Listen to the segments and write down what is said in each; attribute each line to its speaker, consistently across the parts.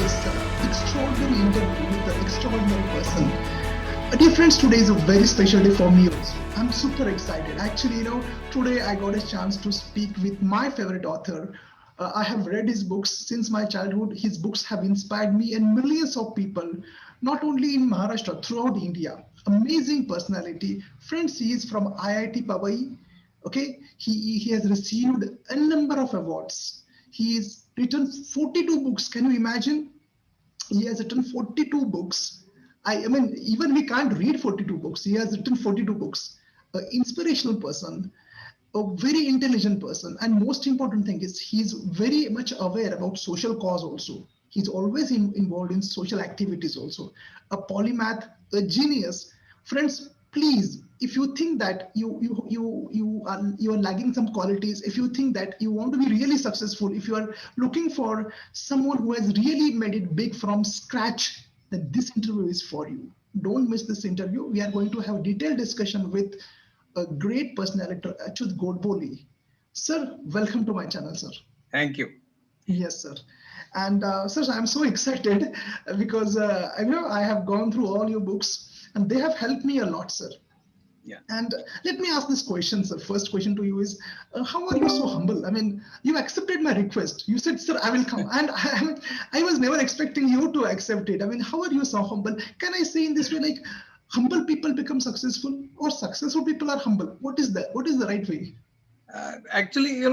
Speaker 1: this extraordinary interview with the extraordinary person. Dear friends, today is a very special day for me also. I'm super excited. Actually, today I got a chance to speak with my favorite author. I have read his books since my childhood. His books have inspired me and millions of people, not only in Maharashtra, throughout India. Amazing personality. Friends, he is from IIT Mumbai. Okay, he has received a number of awards. He has written 42 books. Can you imagine? He has written 42 books. I mean, even we can't read 42 books. He has written 42 books. An inspirational person, a very intelligent person, and most important thing is he's very much aware about social cause also. He's always involved in social activities also. A polymath, a genius. Friends, please, if you think that you are lagging some qualities, if you think that you want to be really successful, if you are looking for someone who has really made it big from scratch, then this interview is for you. Don't miss this interview. We are going to have a detailed discussion with a great personality, Achyut Godbole. Sir, welcome to my channel, sir.
Speaker 2: Thank you.
Speaker 1: Yes, sir. And sir, I'm so excited because I know I have gone through all your books and they have helped me a lot, sir.
Speaker 2: Yeah.
Speaker 1: And let me ask this question, sir. First question to you is, how are you so humble? I mean, you accepted my request. You said, sir, I will come. And I was never expecting you to accept it. I mean, how are you so humble? Can I say in this way, like, humble people become successful or successful people are humble? What is that? What is the right way?
Speaker 2: Actually,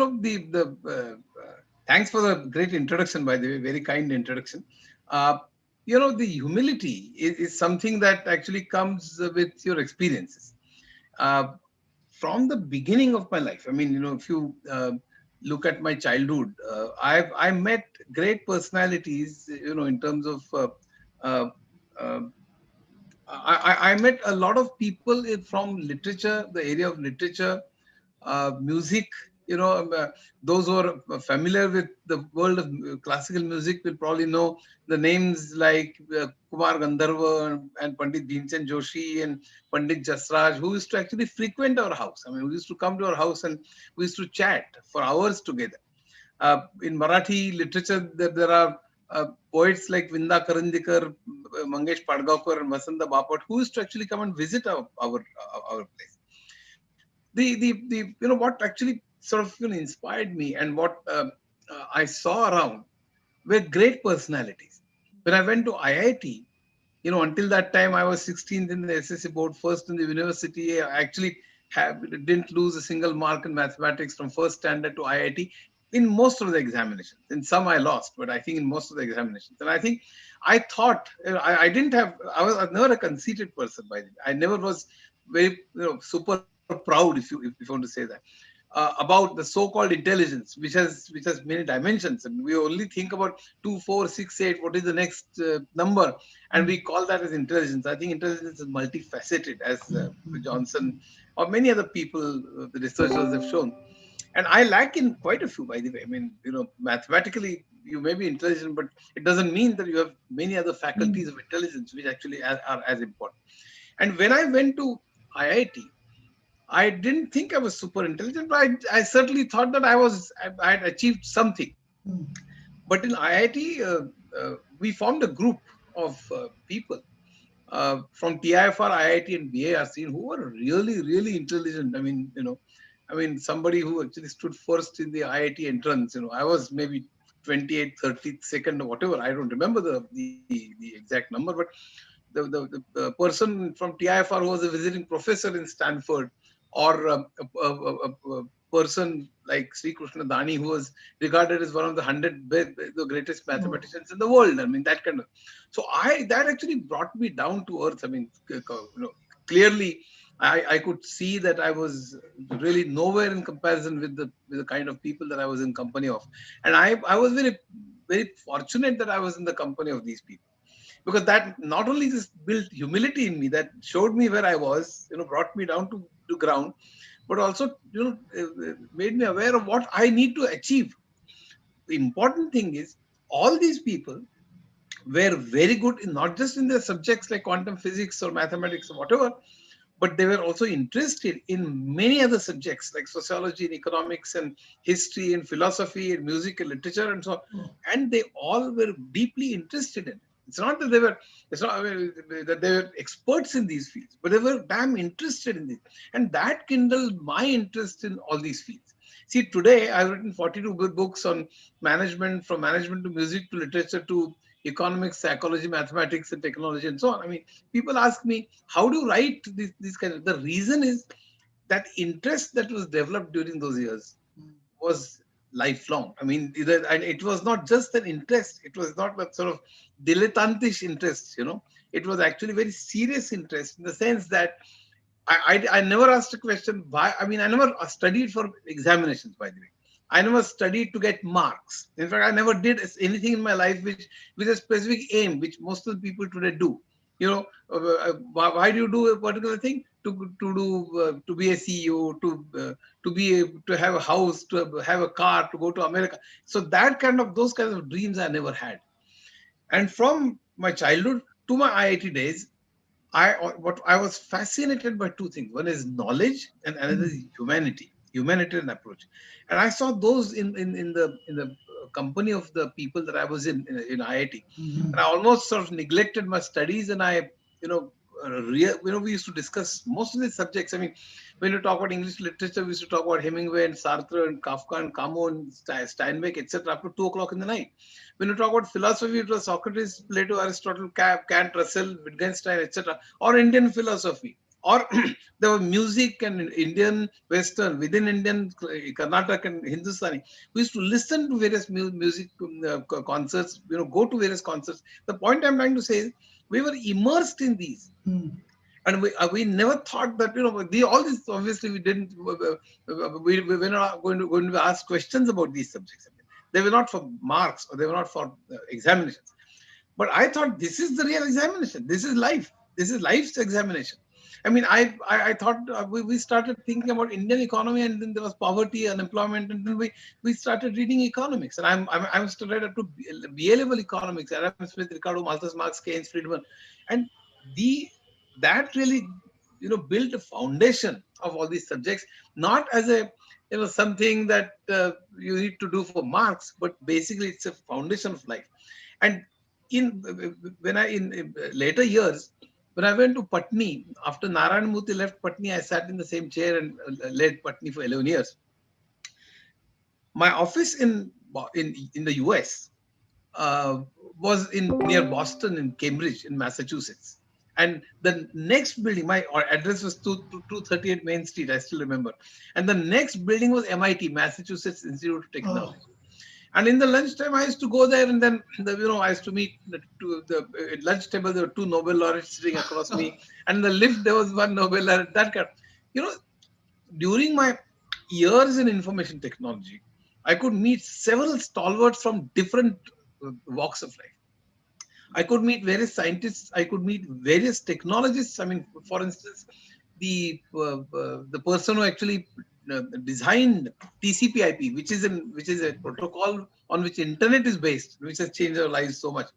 Speaker 2: thanks for the great introduction, by the way, very kind introduction. The humility is something that actually comes with your experiences. From the beginning of my life, I mean, if you look at my childhood, I met great personalities, in terms of uh, uh, I met a lot of people from literature, the area of literature, music. Those who are familiar with the world of classical music will probably know the names like Kumar Gandharva and Pandit Bhimsen Joshi and Pandit Jasraj, who used to actually frequent our house. I mean, who used to come to our house and we used to chat for hours together. In Marathi literature, there are poets like Vinda Karandikar, Mangesh Padgaonkar, and Vasanta Bapat, who used to actually come and visit our place. What actually sort of inspired me and what I saw around were great personalities. When I went to IIT, until that time I was 16th in the SSC board, first in the university. I actually didn't lose a single mark in mathematics from first standard to IIT in most of the examinations. In some I lost, but I think in most of the examinations. And I think I thought I was never a conceited person by the way. I never was very super proud, if you want to say that. About the so-called intelligence, which has many dimensions, and we only think about 2, 4, 6, 8. What is the next number? And we call that as intelligence. I think intelligence is multifaceted, as Johnson or many other people, the researchers have shown. And I lack in quite a few, by the way. I mean, mathematically, you may be intelligent, but it doesn't mean that you have many other faculties of intelligence which actually are as important. And when I went to IIT, I didn't think I was super intelligent, but I certainly thought that I had achieved something. But in IIT, we formed a group of people from TIFR, IIT, and BARC who were really, really intelligent. Somebody who actually stood first in the IIT entrance. I was maybe 28th, 30th, second, or whatever. I don't remember the exact number, but the person from TIFR who was a visiting professor in Stanford, or a person like Sri Krishna Dani, who was regarded as one of the greatest mathematicians in the world. I mean, that kind of. So that actually brought me down to earth. I mean, clearly, I could see that I was really nowhere in comparison with the kind of people that I was in company of, and I was very, very fortunate that I was in the company of these people, because that not only just built humility in me, that showed me where I was, brought me down to ground, but also made me aware of what I need to achieve. The important thing is, all these people were very good in not just in their subjects like quantum physics or mathematics or whatever, but they were also interested in many other subjects like sociology and economics and history and philosophy and music and literature and so on. And they all were deeply interested in it. It's not that they were, it's not that they were experts in these fields, but they were damn interested in this. And that kindled my interest in all these fields. See, today I've written 42 good books on management, from management to music to literature to economics, psychology, mathematics, and technology, and so on. I mean, people ask me, how do you write these kind of? The reason is that interest that was developed during those years was lifelong. I mean, and it was not just an interest. It was not a sort of dilettantish interest. It was actually very serious interest in the sense that I never asked a question why. I mean, I never studied for examinations, by the way. I never studied to get marks. In fact, I never did anything in my life which with a specific aim, which most of the people today do. Why do you do a particular thing? To be a CEO, to have a house, to have a car, to go to America. So those kinds of dreams I never had. And from my childhood to my IIT days, I was fascinated by two things. One is knowledge, and another is humanitarian approach. And I saw those in the company of the people that I was in IIT, and I almost sort of neglected my studies. And I, you know, we used to discuss most of these subjects. I mean, when you talk about English literature, we used to talk about Hemingway and Sartre and Kafka and Camus and Steinbeck, etc. up to 2 o'clock in the night. When you talk about philosophy, it was Socrates, Plato, Aristotle, Kant, Russell, Wittgenstein, etc. Or Indian philosophy. Or there was music and Indian, Western, within Indian, Karnataka and Hindustani. We used to listen to various music concerts, go to various concerts. The point I'm trying to say is we were immersed in these. And we never thought that all this, obviously we didn't we were not going to ask questions about these subjects. They were not for marks, or they were not for examinations. But I thought this is the real examination. This is life. This is life's examination. I mean, I thought we started thinking about Indian economy, and then there was poverty, unemployment, and then we started reading economics. And I'm studied up to BA level economics. Adam Smith, Ricardo, Malthus, Marx, Keynes, Friedman, and the that really built a foundation of all these subjects, not as a something that you need to do for marks, but basically it's a foundation of life. And in when I in later years, when I went to Patni, after Narayan Murthy left Patni, I sat in the same chair and led Patni for 11 years. My office in the US uh, was in near Boston, in Cambridge, in Massachusetts. And the next building, my address was 238 Main Street, I still remember. And the next building was MIT, Massachusetts Institute of Technology. And in the lunchtime, I used to go there, and then I used to meet at lunch table. There were two Nobel laureates sitting across me, and in the lift there was one Nobel laureate. That kind, you know, during my years in information technology, I could meet several stalwarts from different walks of life. I could meet various scientists. I could meet various technologists. I mean, for instance, the person who actually designed TCP/IP, which is a protocol on which internet is based, which has changed our lives so much.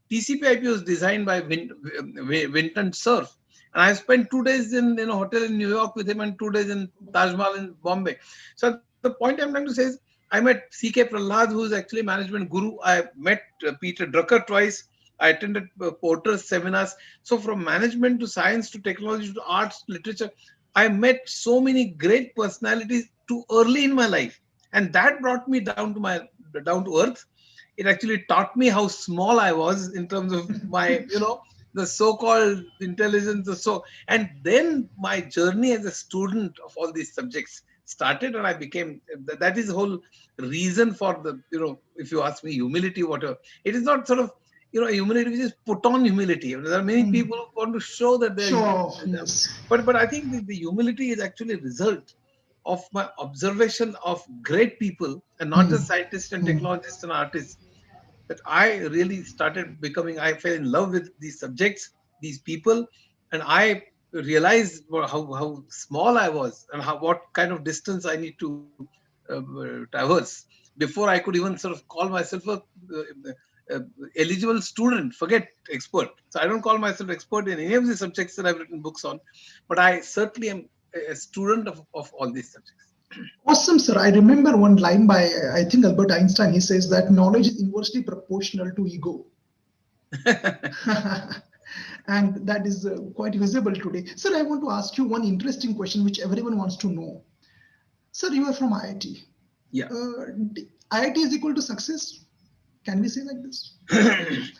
Speaker 2: TCP/IP was designed by Winton Cerf, and I spent 2 days in a hotel in New York with him, and 2 days in Taj Mahal in Bombay. So the point I'm trying to say is, I met C.K. Prahlad, who is actually a management guru. I met Peter Drucker twice. I attended Porter's seminars. So from management to science to technology to arts, literature, I met so many great personalities too early in my life, and that brought me down to earth. It actually taught me how small I was in terms of my, the so-called intelligence. And then my journey as a student of all these subjects started, and I became. That is the whole reason for if you ask me, humility, whatever. It is not sort of humility which is put on humility. There are many people who want to show that they're humble.
Speaker 1: Yes.
Speaker 2: But I think the humility is actually a result of my observation of great people, and not just scientists and technologists and artists, that I really started becoming. I fell in love with these subjects, these people, and I realized how small I was, and what kind of distance I need to traverse before I could even sort of call myself a uh, eligible student, forget expert. So I don't call myself expert in any of the subjects that I've written books on, but I certainly am a student of all these subjects.
Speaker 1: Awesome, sir. I remember one line by, I think, Albert Einstein. He says that knowledge is inversely proportional to ego. And that is quite visible today. Sir, I want to ask you one interesting question which everyone wants to know. Sir, you are from IIT.
Speaker 2: Yeah.
Speaker 1: IIT is equal to success? Can we say like this?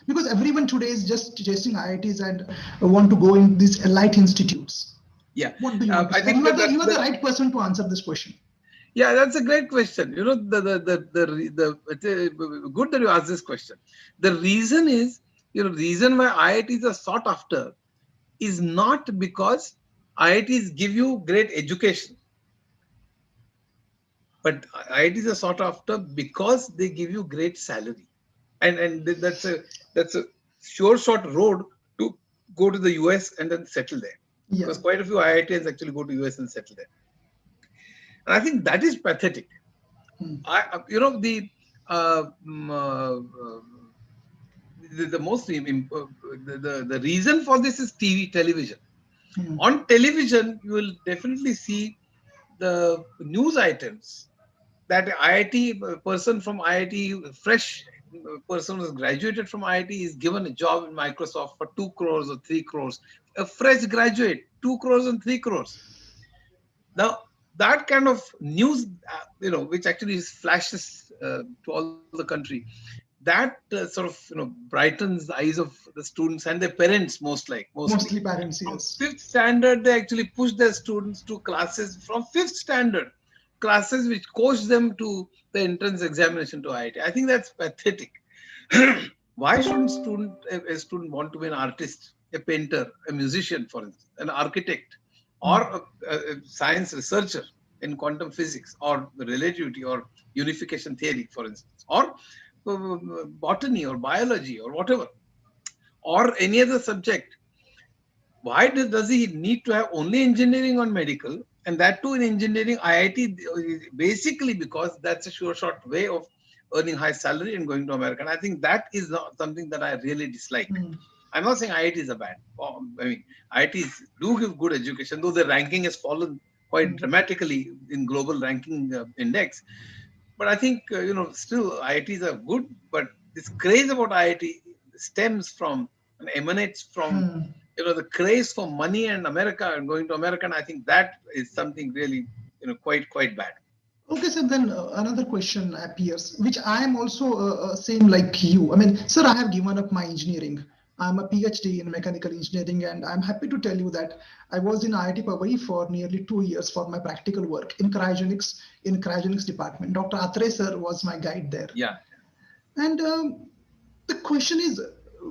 Speaker 1: Because everyone today is just chasing IITs and want to go in these elite institutes.
Speaker 2: Yeah.
Speaker 1: What do you want to
Speaker 2: I
Speaker 1: say?
Speaker 2: think
Speaker 1: You are the right person to answer this question.
Speaker 2: yeah, that's a great question. You know, good that you asked this question. The reason is, reason why IITs are sought after is not because IITs give you great education, but IITs are sought after because they give you great salary, and that's a sure short road to go to the US and then settle there,
Speaker 1: Yeah.
Speaker 2: because quite a few IITians actually go to US and settle there, and I think that is pathetic.
Speaker 1: Hmm.
Speaker 2: You know, the most the reason for this is television.
Speaker 1: Hmm.
Speaker 2: On television, you will definitely see the news items that IIT person from IIT, fresh person who has graduated from IIT, is given a job in Microsoft for 2 crores or 3 crores. A fresh graduate, 2 crores and 3 crores. Now, that kind of news, which actually flashes to all the country, that brightens the eyes of the students and their parents, mostly.
Speaker 1: Mostly parents,
Speaker 2: From
Speaker 1: yes.
Speaker 2: fifth standard, they actually push their students to classes from fifth standard, classes which coach them to the entrance examination to IIT. I think that's pathetic. Why shouldn't a student want to be an artist, a painter, a musician, for instance, an architect, or a science researcher in quantum physics or relativity or unification theory, for instance, or botany or biology or whatever, or any other subject? Why does he need to have only engineering or medical, and that too in engineering IIT? Basically because that's a sure short way of earning high salary and going to America. And I think that is not something that I really dislike.
Speaker 1: Hmm.
Speaker 2: I'm not saying IITs are bad. I mean, IITs do give good education, though the ranking has fallen quite
Speaker 1: Hmm.
Speaker 2: dramatically in global ranking index. But I think still IITs are good. But this craze about IIT stems from and emanates from
Speaker 1: Hmm.
Speaker 2: the craze for money and America and going to America. And I think that is something really quite bad.
Speaker 1: Okay, sir, then another question appears, which I am also same like you. I mean, sir, I have given up my engineering. I'm a PhD in mechanical engineering, and I'm happy to tell you that I was in IIT Powai for nearly 2 years for my practical work in cryogenics department. Dr. Atre sir was my guide there.
Speaker 2: Yeah.
Speaker 1: And the question is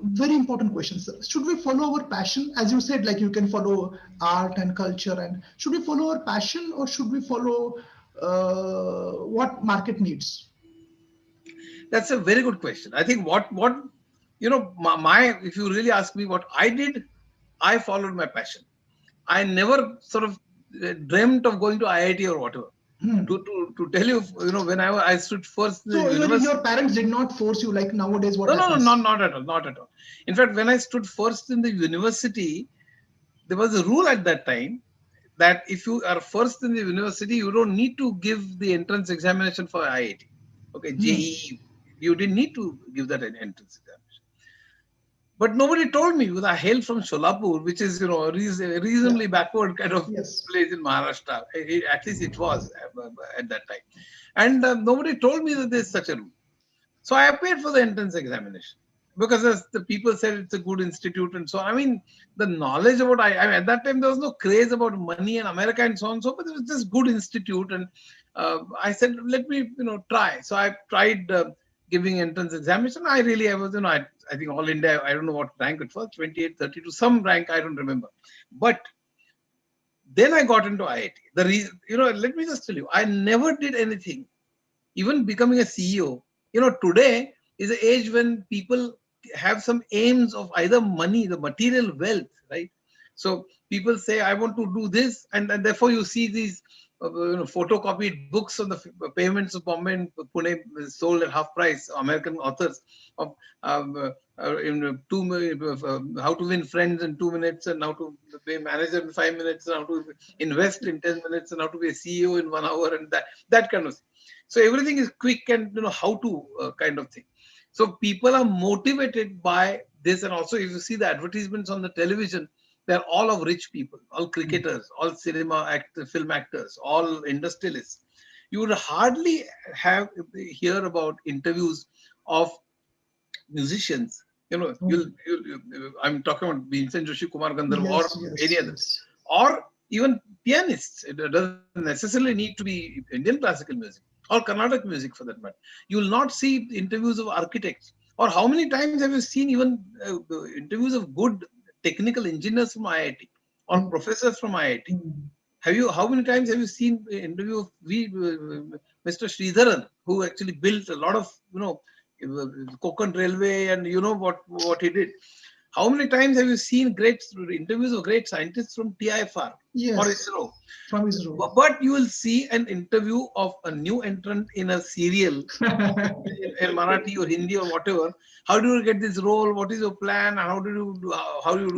Speaker 1: very important question, sir. Should we follow our passion? As you said, like you can follow art and culture, and should we follow our passion or should we follow what market needs?
Speaker 2: That's a very good question. I think what my if you really ask me what I did, I followed my passion. I never sort of dreamt of going to IIT or whatever.
Speaker 1: Hmm.
Speaker 2: To tell you, when I stood first in the
Speaker 1: So your
Speaker 2: university.
Speaker 1: parents did not force you like nowadays what
Speaker 2: No,
Speaker 1: happens?
Speaker 2: not at all, not at all. In fact, when I stood first in the university, there was a rule at that time that if you are first in the university, you don't need to give the entrance examination for IIT. Okay,
Speaker 1: Hmm.
Speaker 2: JEE, you didn't need to give that an entrance examination. But nobody told me, because I hail from Sholapur, which is a
Speaker 1: Yeah.
Speaker 2: reasonably backward kind of
Speaker 1: Yes.
Speaker 2: place in Maharashtra. At least it was at that time, and nobody told me that there's such a rule. So I appeared for the entrance examination because as the people said it's a good institute and so on. I mean, the knowledge about I mean, at that time there was no craze about money and America and so on and so, but it was just good institute. And I said, let me try. So I tried giving entrance examination. I was I think all India. I don't know what rank it was, 28, 32, some rank I don't remember, but then I got into IIT. The reason, let me just tell you, I never did anything, even becoming a CEO. Today is an age when people have some aims of either money, the material wealth, right? So people say, I want to do this, and therefore you see these photocopied books on the pavements of Bombay and Pune sold at half price. American authors of in how to win friends in 2 minutes, and how to be a manager in 5 minutes, and how to invest in 10 minutes, and how to be a CEO in 1 hour, and that kind of thing. So everything is quick and how to kind of thing. So people are motivated by this, and also if you see the advertisements on the television, they're all of rich people, all cricketers, all cinema actors, film actors, all industrialists. You would hardly have hear about interviews of musicians. I'm talking about Bhimsen Joshi, Kumar Gandharv, or
Speaker 1: Yes,
Speaker 2: any
Speaker 1: yes,
Speaker 2: other,
Speaker 1: yes.
Speaker 2: or even pianists. It doesn't necessarily need to be Indian classical music or Carnatic music for that matter. You will not see interviews of architects. Or how many times have you seen even interviews of good technical engineers from IIT or
Speaker 1: And
Speaker 2: professors from IIT?
Speaker 1: mm,
Speaker 2: Have you? How many times have you seen an interview of Mr. Sridharan, who actually built a lot of Konkan Railway, and you know what he did? How many times have you seen great interviews of great scientists from TIFR or
Speaker 1: yes,
Speaker 2: ISRO?
Speaker 1: from Israel.
Speaker 2: But you will see an interview of a new entrant in a serial in Marathi or Hindi or whatever. How do you get this role? What is your plan? And how do you do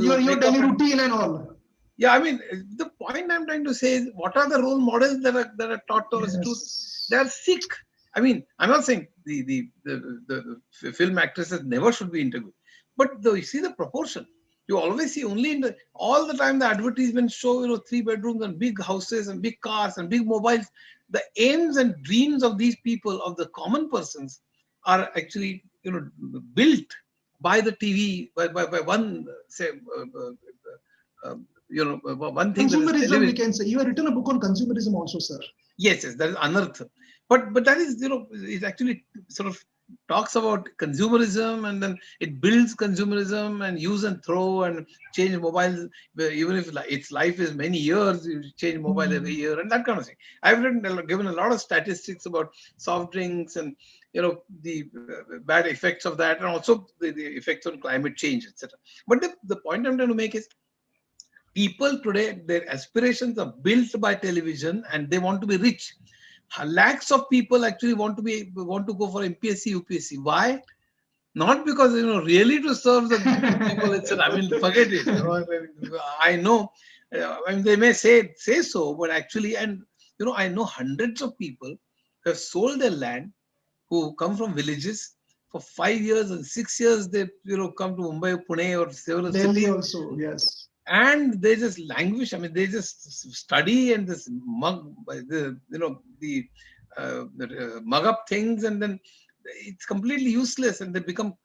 Speaker 1: Your
Speaker 2: your
Speaker 1: your
Speaker 2: makeup?
Speaker 1: daily
Speaker 2: And
Speaker 1: routine and all.
Speaker 2: yeah, I mean, the point I'm trying to say is, what are the role models that are taught to us? To
Speaker 1: Yes.
Speaker 2: they're sick. I mean, I'm not saying the film actresses never should be interviewed, but you see the proportion. You always see only in the all the time the advertisements show 3 bedrooms and big houses and big cars and big mobiles. The aims and dreams of these people, of the common persons, are actually built by the TV, by one say one thing, that is
Speaker 1: Consumerism, we
Speaker 2: television.
Speaker 1: can say. You have written a book on consumerism also, sir.
Speaker 2: Yes, that is unearthed. But that is, it actually sort of talks about consumerism, and then it builds consumerism and use and throw and change mobiles. Even if its life is many years, you change mobile every
Speaker 1: Mm.
Speaker 2: year and that kind of thing. I've given a lot of statistics about soft drinks and the bad effects of that, and also the effects on climate change, etc. But the point I'm trying to make is, people today, their aspirations are built by television, and they want to be rich. Lakhs of people actually want to go for MPSC, UPSC. Why? Not because really to serve the people. I mean, forget it. I know. I mean, they may say so, but actually, and I know hundreds of people who have sold their land, who come from villages for 5 years and 6 years. They come to Mumbai, Pune, or several
Speaker 1: Delhi
Speaker 2: cities,
Speaker 1: also, yes.
Speaker 2: and they just languish. I mean, they just study and this mug up things, and then it's completely useless, and they become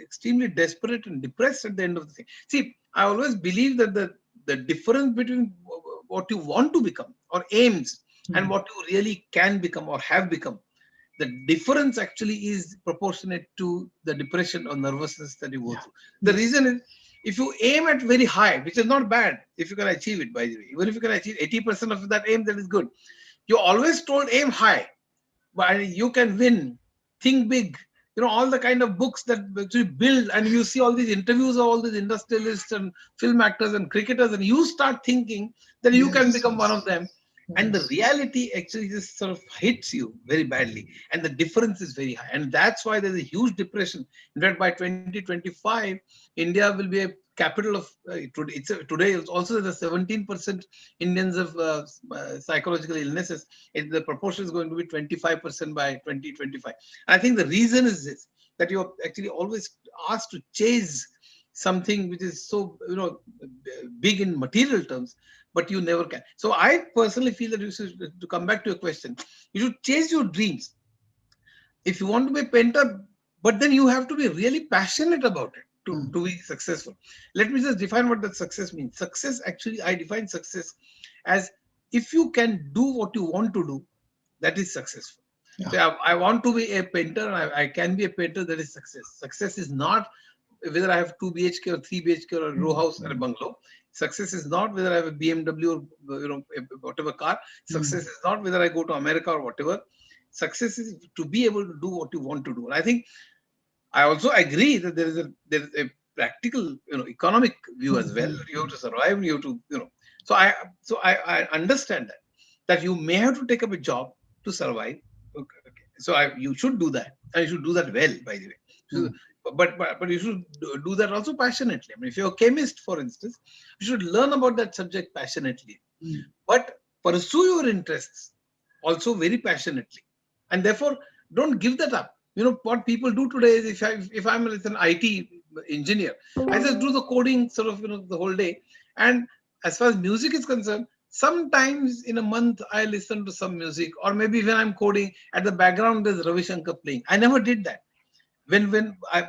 Speaker 2: extremely desperate and depressed at the end of the thing. See, I always believe that the difference between what you want to become or aims and
Speaker 1: Mm.
Speaker 2: what you really can become or have become, the difference actually is proportionate to the depression or nervousness that you go
Speaker 1: Yeah.
Speaker 2: through. The
Speaker 1: Yes.
Speaker 2: reason is, if you aim at very high, which is not bad, if you can achieve it, by the way, even if you can achieve 80% of that aim, that is good. You're always told aim high, but you can win, think big. All the kind of books that actually build, and you see all these interviews of all these industrialists and film actors and cricketers, and you start thinking that you can
Speaker 1: Yes.
Speaker 2: become one of
Speaker 1: Yes.
Speaker 2: them. And the
Speaker 1: Yes.
Speaker 2: reality actually just sort of hits you very badly, and the difference is very high, and that's why there's a huge depression. In fact, by 2025, India will be a capital of today. It's also the 17% Indians of psychological illnesses. The proportion is going to be 25% by 2025. And I think the reason is this, that you're actually always asked to chase something which is so big in material terms, but you never can. So I personally feel that you should, to come back to your question, you should chase your dreams. If you want to be a painter, but then you have to be really passionate about it
Speaker 1: Mm.
Speaker 2: to be successful. Let me just define what that success means. Success, actually, I define success as, if you can do what you want to do, that is successful.
Speaker 1: Yeah.
Speaker 2: So I want to be a painter, and I can be a painter, that is success. Success is not whether I have 2 BHK or 3 BHK or a row
Speaker 1: Mm.
Speaker 2: house or a bungalow. Success is not whether I have a BMW or whatever car. Success
Speaker 1: Mm.
Speaker 2: is not whether I go to America or whatever. Success is to be able to do what you want to do. And I think I also agree that there is a practical economic view as well.
Speaker 1: Mm.
Speaker 2: You have to survive. You have to. So I understand that. that you may have to take up a job to survive. Okay, okay. So you should do that, and you should do that well, by the way. So,
Speaker 1: mm,
Speaker 2: but you should do that also passionately. I mean, if you're a chemist, for instance, you should learn about that subject passionately,
Speaker 1: mm.
Speaker 2: but pursue your interests also very passionately, and therefore don't give that up. What people do today is, if I'm an IT engineer, I just do the coding sort of the whole day. And as far as music is concerned, sometimes in a month I listen to some music, or maybe when I'm coding, at the background there's Ravi Shankar playing. I never did that.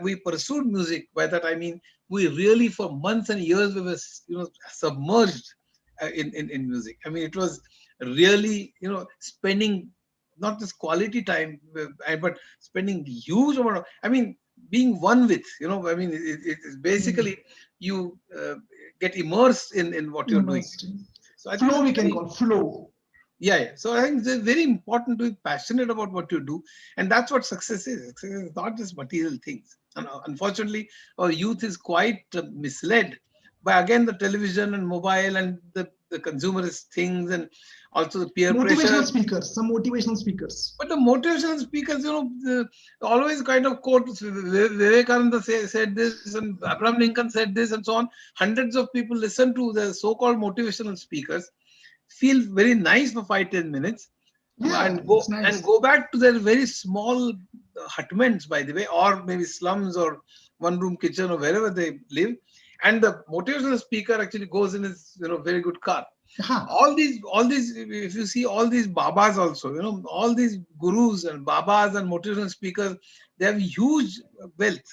Speaker 2: We pursued music, by that I mean we really for months and years we were submerged in music. I mean, it was really spending not just quality time, but spending huge amount of, I mean, being one with, I mean, it's basically you get immersed in what you're doing.
Speaker 1: Immersed.
Speaker 2: So I think
Speaker 1: Flow
Speaker 2: that's
Speaker 1: we can
Speaker 2: very,
Speaker 1: call flow.
Speaker 2: yeah, yeah. So I think it's very important to be passionate about what you do, and that's what success is. Success is not just material things. And unfortunately, our youth is quite misled by, again, the television and mobile and the consumerist things, and also the peer
Speaker 1: Motivational
Speaker 2: pressure.
Speaker 1: speakers, some motivational speakers.
Speaker 2: But the motivational speakers, always kind of quote Vivekananda said this, and Abraham Lincoln said this, and so on. Hundreds of people listen to the so-called motivational speakers, feel very nice for 5-10 minutes,
Speaker 1: Yeah,
Speaker 2: and
Speaker 1: it's nice.
Speaker 2: go back to their very small hutments, by the way, or maybe slums or one room kitchen or wherever they live, and the motivational speaker actually goes in his very good car.
Speaker 1: Huh.
Speaker 2: All these, if you see all these babas also, all these gurus and babas and motivational speakers, they have huge wealth,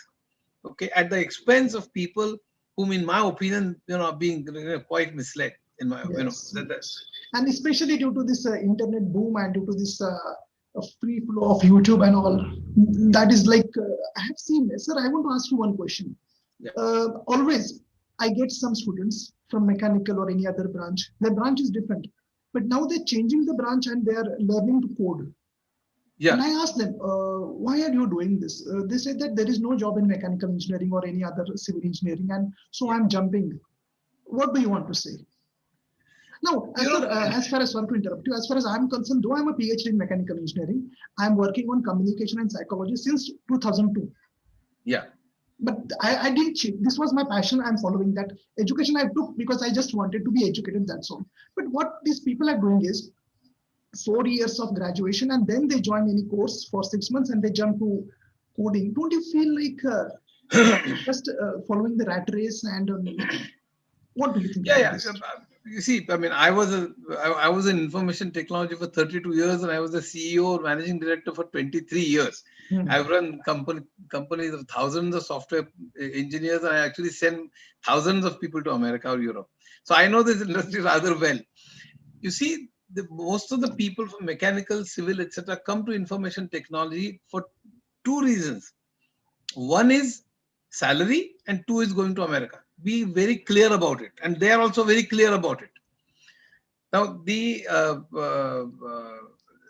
Speaker 2: okay, at the expense of people whom, in my opinion, are being quite misled. In my,
Speaker 1: Yes,
Speaker 2: that.
Speaker 1: yes. And especially due to this internet boom and due to this free flow of YouTube and all, that is like, I have seen, sir, I want to ask you one question.
Speaker 2: Yeah,
Speaker 1: Always, I get some students from mechanical or any other branch. Their branch is different, but now they're changing the branch and they're learning to code. And
Speaker 2: yeah.
Speaker 1: I asked them, why are you doing this? They said that there is no job in mechanical engineering or any other civil engineering, and so
Speaker 2: Yeah.
Speaker 1: I'm jumping. What do you want to say? Now,
Speaker 2: You
Speaker 1: sir,
Speaker 2: know,
Speaker 1: as far as, sorry to interrupt you, as far as I'm concerned, though I'm a PhD in mechanical engineering, I'm working on communication and psychology since 2002.
Speaker 2: yeah,
Speaker 1: But I didn't cheat. This was my passion. I'm following that. Education I took because I just wanted to be educated, that's all. But what these people are doing is 4 years of graduation and then they join any course for 6 months and they jump to coding. Don't you feel like just following the rat race? And what do you think
Speaker 2: yeah,
Speaker 1: about
Speaker 2: yeah.
Speaker 1: this?
Speaker 2: You see, I mean, I was in information technology for 32 years, and I was the CEO or managing director for 23 years.
Speaker 1: Hmm.
Speaker 2: I've run companies of thousands of software engineers, and I actually send thousands of people to America or Europe. So I know this industry rather well. You see, most of the people from mechanical, civil, etc., come to information technology for two reasons. One is salary, and two is going to America. Be very clear about it, and they are also very clear about it. Now, the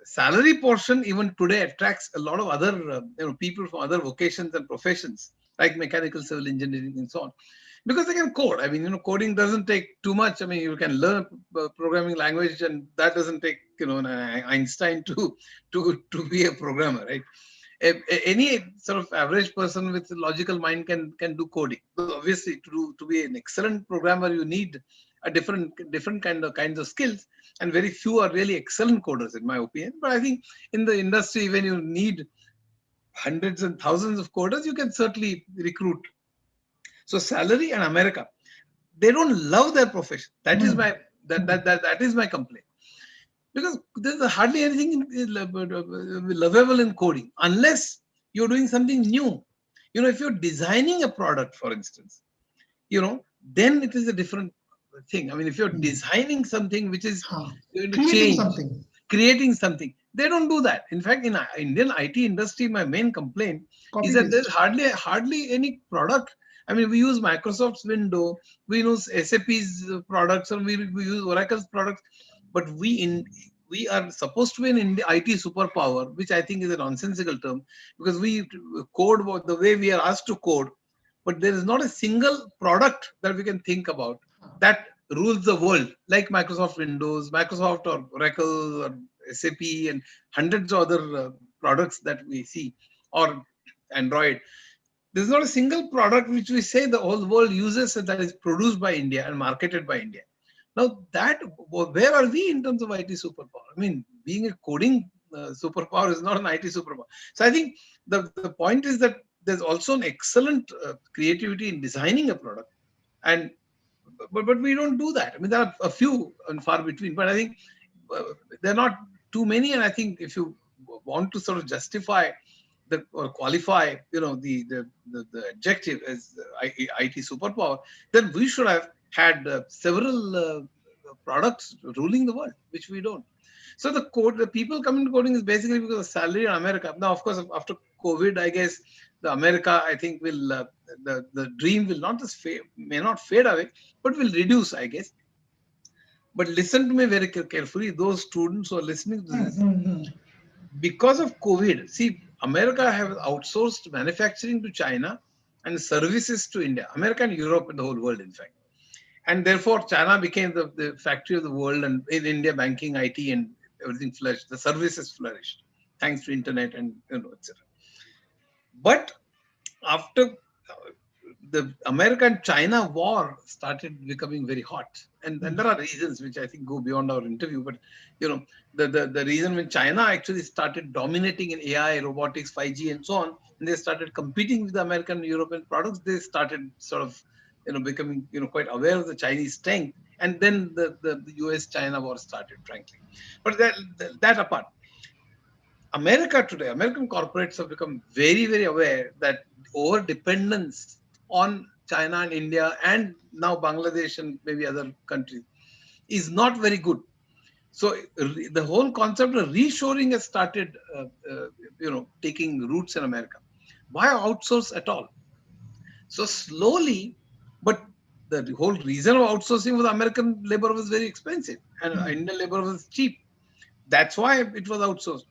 Speaker 2: salary portion even today attracts a lot of other people from other vocations and professions like mechanical, civil engineering, and so on, because they can code. I mean, coding doesn't take too much. I mean, you can learn a programming language, and that doesn't take an Einstein to be a programmer, right? Any sort of average person with a logical mind can do coding. But obviously, to be an excellent programmer, you need a different kinds of skills, and very few are really excellent coders, in my opinion. But I think in the industry, when you need hundreds and thousands of coders, you can certainly recruit. So salary and America, they don't love their profession. That is
Speaker 1: Hmm.
Speaker 2: my that is my complaint, because there's hardly anything lovable in coding unless you're doing something new. If you're designing a product, for instance, then it is a different thing. I mean, if you're
Speaker 1: Hmm.
Speaker 2: designing something which is
Speaker 1: Huh.
Speaker 2: going to
Speaker 1: Creating
Speaker 2: change,
Speaker 1: something.
Speaker 2: creating something, they don't do that. In fact, in Indian IT industry, my main complaint is
Speaker 1: Copy
Speaker 2: that there's
Speaker 1: paste.
Speaker 2: hardly any product. I mean, we use Microsoft's Window, we use SAP's products, or we use Oracle's products, but we are supposed to be an IT superpower, which I think is a nonsensical term, because we code the way we are asked to code, but there is not a single product that we can think about that rules the world, like Microsoft Windows, Microsoft or Oracle or SAP and hundreds of other products that we see, or Android. There's not a single product which we say the whole world uses that is produced by India and marketed by India. Now, that where are we in terms of IT superpower? I mean, being a coding superpower is not an IT superpower. So I think the point is that there's also an excellent creativity in designing a product, and but we don't do that. I mean, there are a few and far between, but I think uh, there are not too many. And I think if you want to sort of justify the or qualify, the adjective as IT superpower, then we should have had several products ruling the world, which we don't. So the people coming to coding is basically because of salary in America. Now, of course, after COVID, I guess the America, I think, will the dream will not just fade, may not fade away, but will reduce, I guess. But listen to me very carefully, those students who are listening to this,
Speaker 1: Mm-hmm.
Speaker 2: because of COVID, see, America have outsourced manufacturing to China and services to India, America and Europe and the whole world, in fact. And therefore, China became the factory of the world, and in India, banking, IT, and everything flourished. The services flourished thanks to internet and etc. But after the American China war started becoming very hot, and there are reasons which I think go beyond our interview. But the reason when China actually started dominating in AI, robotics, 5G, and so on, and they started competing with the American and European products, they started sort of becoming quite aware of the Chinese strength, and then the US China war started, frankly. But that apart, America today, American corporates have become very, very aware that over dependence on China and India and now Bangladesh and maybe other countries is not very good. So the whole concept of reshoring has started, taking roots in America. Why outsource at all? So slowly, but the whole reason of outsourcing was American labor was very expensive and Indian labor was cheap. That's why it was outsourced.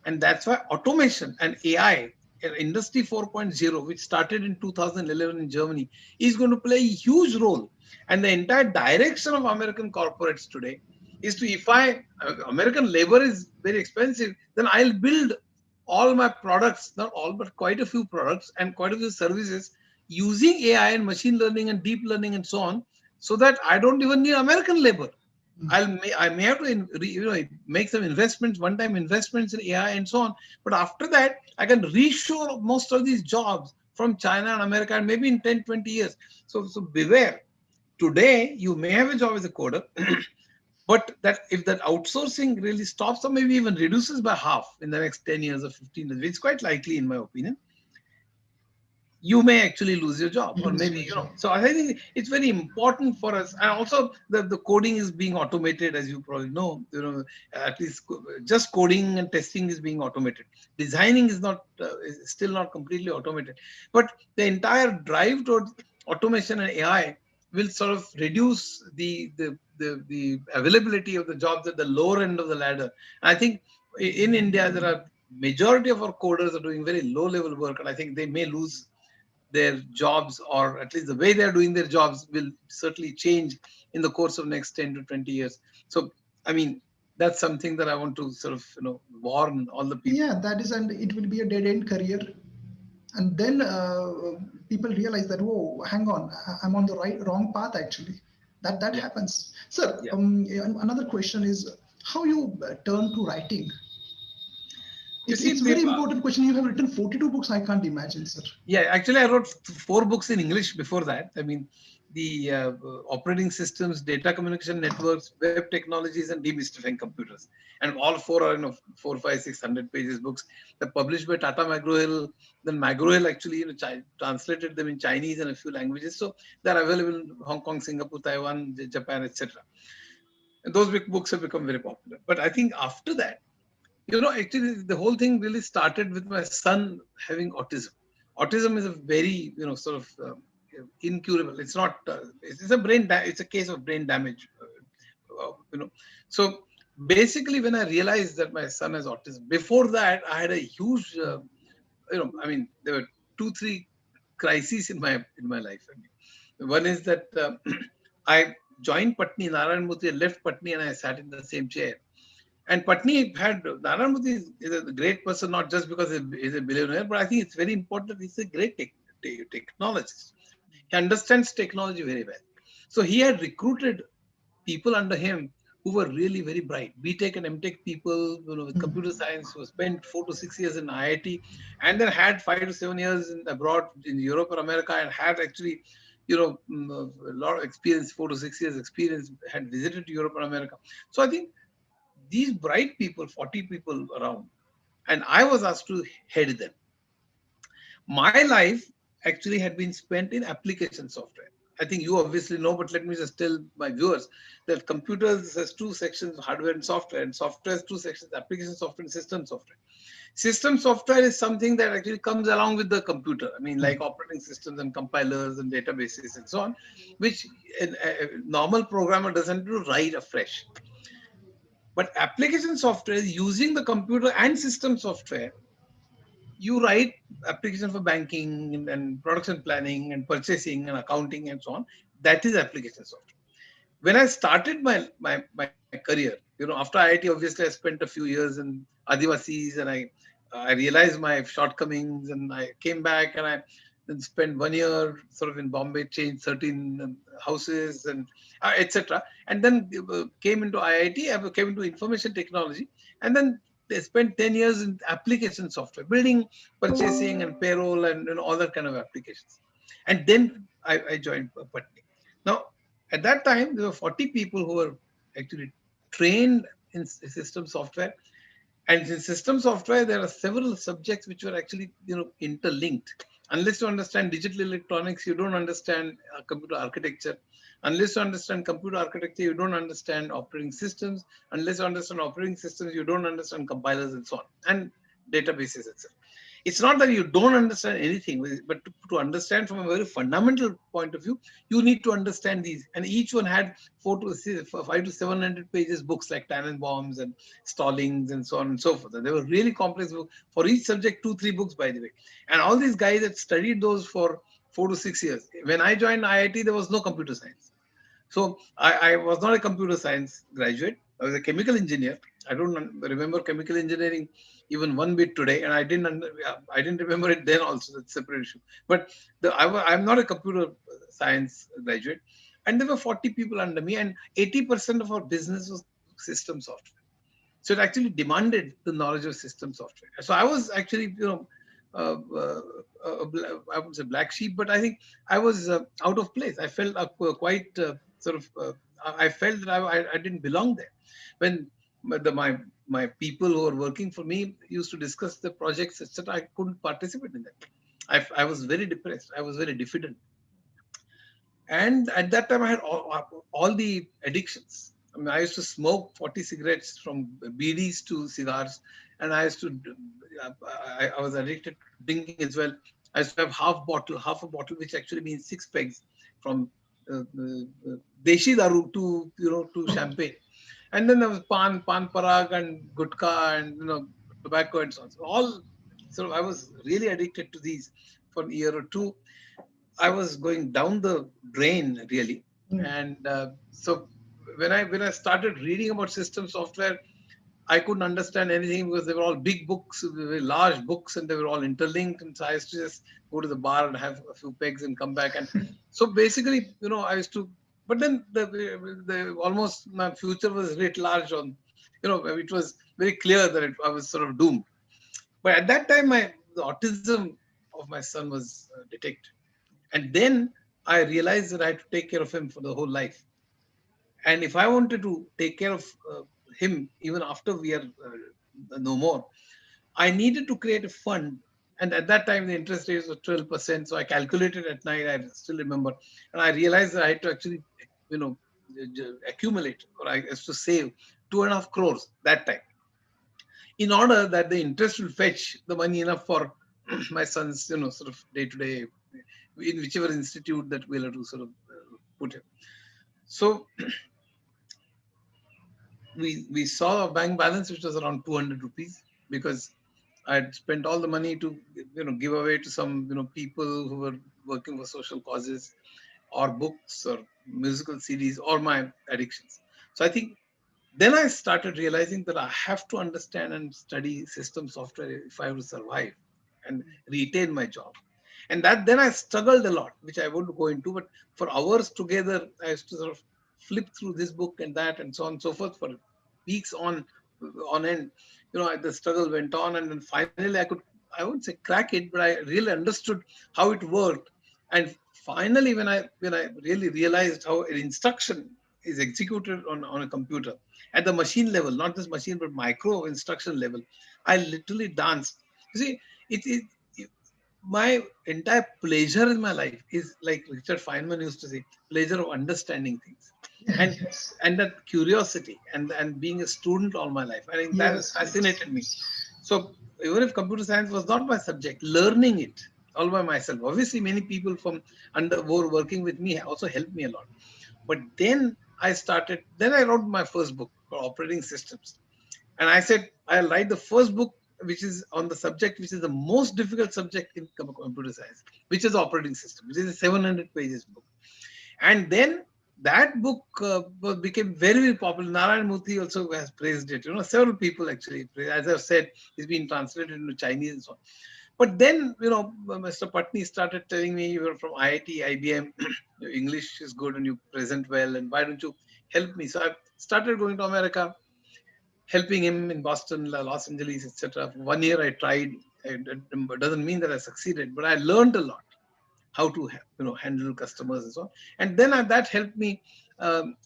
Speaker 2: And that's why automation and AI, Industry 4.0, which started in 2011 in Germany, is going to play a huge role. And the entire direction of American corporates today is to, if American labor is very expensive, then I'll build all my products, not all, but quite a few products and quite a few services using AI and machine learning and deep learning and so on, so that I don't even need American labor. I may have to make some investments, one-time investments in AI and so on. But after that, I can reshore most of these jobs from China and America, and maybe in 10, 20 years. So beware. Today, you may have a job as a coder, but that if that outsourcing really stops or maybe even reduces by half in the next 10 years or 15 years, which is quite likely in my opinion, you may actually lose your job, or
Speaker 1: Lose
Speaker 2: maybe
Speaker 1: your job.
Speaker 2: so I think it's very important for us. And also the coding is being automated, as you probably know, at least just coding and testing is being automated. Designing is not is still not completely automated, but the entire drive towards automation and AI will sort of reduce the availability of the jobs at the lower end of the ladder. And I think in India there are majority of our coders are doing very low level work, and I think they may lose their jobs, or at least the way they are doing their jobs will certainly change in the course of next 10 to 20 years. So I mean, that's something that I want to sort of warn all the people.
Speaker 1: Yeah, that is, and it will be a dead end career. And then people realize that, whoa, hang on, I'm on the wrong path actually. That
Speaker 2: Yeah,
Speaker 1: happens. Sir,
Speaker 2: yeah.
Speaker 1: another question is how you turn to writing.
Speaker 2: You
Speaker 1: It's
Speaker 2: see,
Speaker 1: a very important question. You have written 42 books. I can't imagine, sir.
Speaker 2: yeah, actually, I wrote four books in English before that. I mean, the operating systems, data communication networks, web technologies, and demystifying computers. And all four are, 4, 5, 600 pages books. They're published by Tata McGraw-Hill. Then McGraw-Hill actually, translated them in Chinese and a few languages. So they're available in Hong Kong, Singapore, Taiwan, Japan, etc. And those books have become very popular. But I think after that, actually, the whole thing really started with my son having autism. Autism is a very, sort of incurable. It's not. It's a it's a case of brain damage. So basically, when I realized that my son has autism, before that I had a huge, I mean, there were two, three crises in my life. I mean, one is that I joined Patni, Narayan Murthy had left Patni, and I sat in the same chair. And Patni had, Narayan Murthy is a great person, not just because he's a billionaire, but I think it's very important that he's a great technologist. He understands technology very well. So he had recruited people under him who were really very bright. BTech and MTech people, with computer science, who spent 4 to 6 years in IIT, and then had 5 to 7 years abroad in Europe or America, and had actually, a lot of experience, 4 to 6 years experience, had visited Europe and America. So I think these bright people, 40 people around, and I was asked to head them. My life actually had been spent in application software. I think you obviously know, but let me just tell my viewers that computers has two sections, hardware and software has two sections, application software and system software. System software is something that actually comes along with the computer. I mean, like operating systems and compilers and databases and so on, which a normal programmer doesn't do write afresh. But application software is using the computer and system software. You write application for banking and production planning and purchasing and accounting and so on. That is application software. When I started my career, after IIT, obviously I spent a few years in Adivasis, and I realized my shortcomings, and I came back, and I then spent 1 year sort of in Bombay, changed 13 houses, and etc. And then came into IIT, I came into information technology, and then they spent 10 years in application software, building, purchasing, and payroll, and all that kind of applications. And then I joined Patni. Now, at that time, there were 40 people who were actually trained in system software. And in system software, there are several subjects which were actually, interlinked. Unless you understand digital electronics, you don't understand computer architecture. Unless you understand computer architecture, you don't understand operating systems. Unless you understand operating systems, you don't understand compilers and so on, and databases itself. It's not that you don't understand anything, but to understand from a very fundamental point of view, you need to understand these. And each one had 5 to 700 pages books, like Tannenbaums and Stallings and so on and so forth. And they were really complex books for each subject, 2, 3 books, by the way. And all these guys had studied those for 4 to 6 years. When I joined IIT, there was no computer science. So I was not a computer science graduate. I was a chemical engineer. I don't remember chemical engineering even one bit today, and I didn't remember it then also. That's a separate issue. But I'm not a computer science graduate, and there were 40 people under me, and 80% of our business was system software. So it actually demanded the knowledge of system software. So I was actually, I would say black sheep, but I think I was out of place. I felt quite sort of, I felt that I didn't belong there. When my people who were working for me used to discuss the projects, etc., I couldn't participate in that. I was very depressed. I was very diffident. And at that time, I had all the addictions. I mean, I used to smoke 40 cigarettes, from BDs to cigars, and I used to. I was addicted to drinking as well. I used to have half a bottle, which actually means 6 pegs, from deshi daru to to champagne, and then there was pan parag, and gutka, and tobacco and so on. So all, so I was really addicted to these for a year or two. I was going down the drain, really. And so when I started reading about system software, I couldn't understand anything because they were all big books, very large books, and they were all interlinked. And so I used to just go to the bar and have a few pegs and come back. And so basically, I used to. But then the almost my future was writ large on. It was very clear that I was sort of doomed. But at that time, the autism of my son was detected. And then I realized that I had to take care of him for the whole life. And if I wanted to take care of him even after we are no more, I needed to create a fund. And at that time, the interest rate was 12%. So I calculated at night, I still remember. And I realized that I had to actually, accumulate, or I had to save 2.5 crores that time, in order that the interest will fetch the money enough for my son's, sort of day to day, in whichever institute that we'll have to sort of put him. So we saw a bank balance which was around 200 rupees, because I had spent all the money to give away to some people who were working for social causes, or books or musical CDs or my addictions. So I think then I started realizing that I have to understand and study system software if I have to survive and retain my job. And that then I struggled a lot, which I won't go into, but for hours together, I used to sort of flip through this book and that and so on and so forth for weeks on end. The struggle went on, and then finally I wouldn't say crack it, but I really understood how it worked. And finally, when I really realized how an instruction is executed on a computer at the machine level, not this machine, but micro instruction level, I literally danced. You see, it my entire pleasure in my life is like Richard Feynman used to say, pleasure of understanding things, and
Speaker 1: Yes.
Speaker 2: and that curiosity and being a student all my life. I think that has
Speaker 1: Yes. Yes.
Speaker 2: fascinated me. So even if computer science was not my subject, learning it all by myself. Obviously, many people from under who were working with me also helped me a lot. But then I started. Then I wrote my first book called Operating Systems, and I said I'll write the first book which is on the subject which is the most difficult subject in computer science, which is operating system, which is a 700 pages book. And then that book became very, very popular. Narayan Murthy also has praised it. Several people actually, as I've said, it's been translated into Chinese and so on. But then, Mr. Patni started telling me, you were from IIT, IBM, your English is good and you present well, and why don't you help me? So I started going to America, helping him in Boston, Los Angeles, etc. For 1 year I tried. It doesn't mean that I succeeded, but I learned a lot how to handle customers and so on. And then that helped me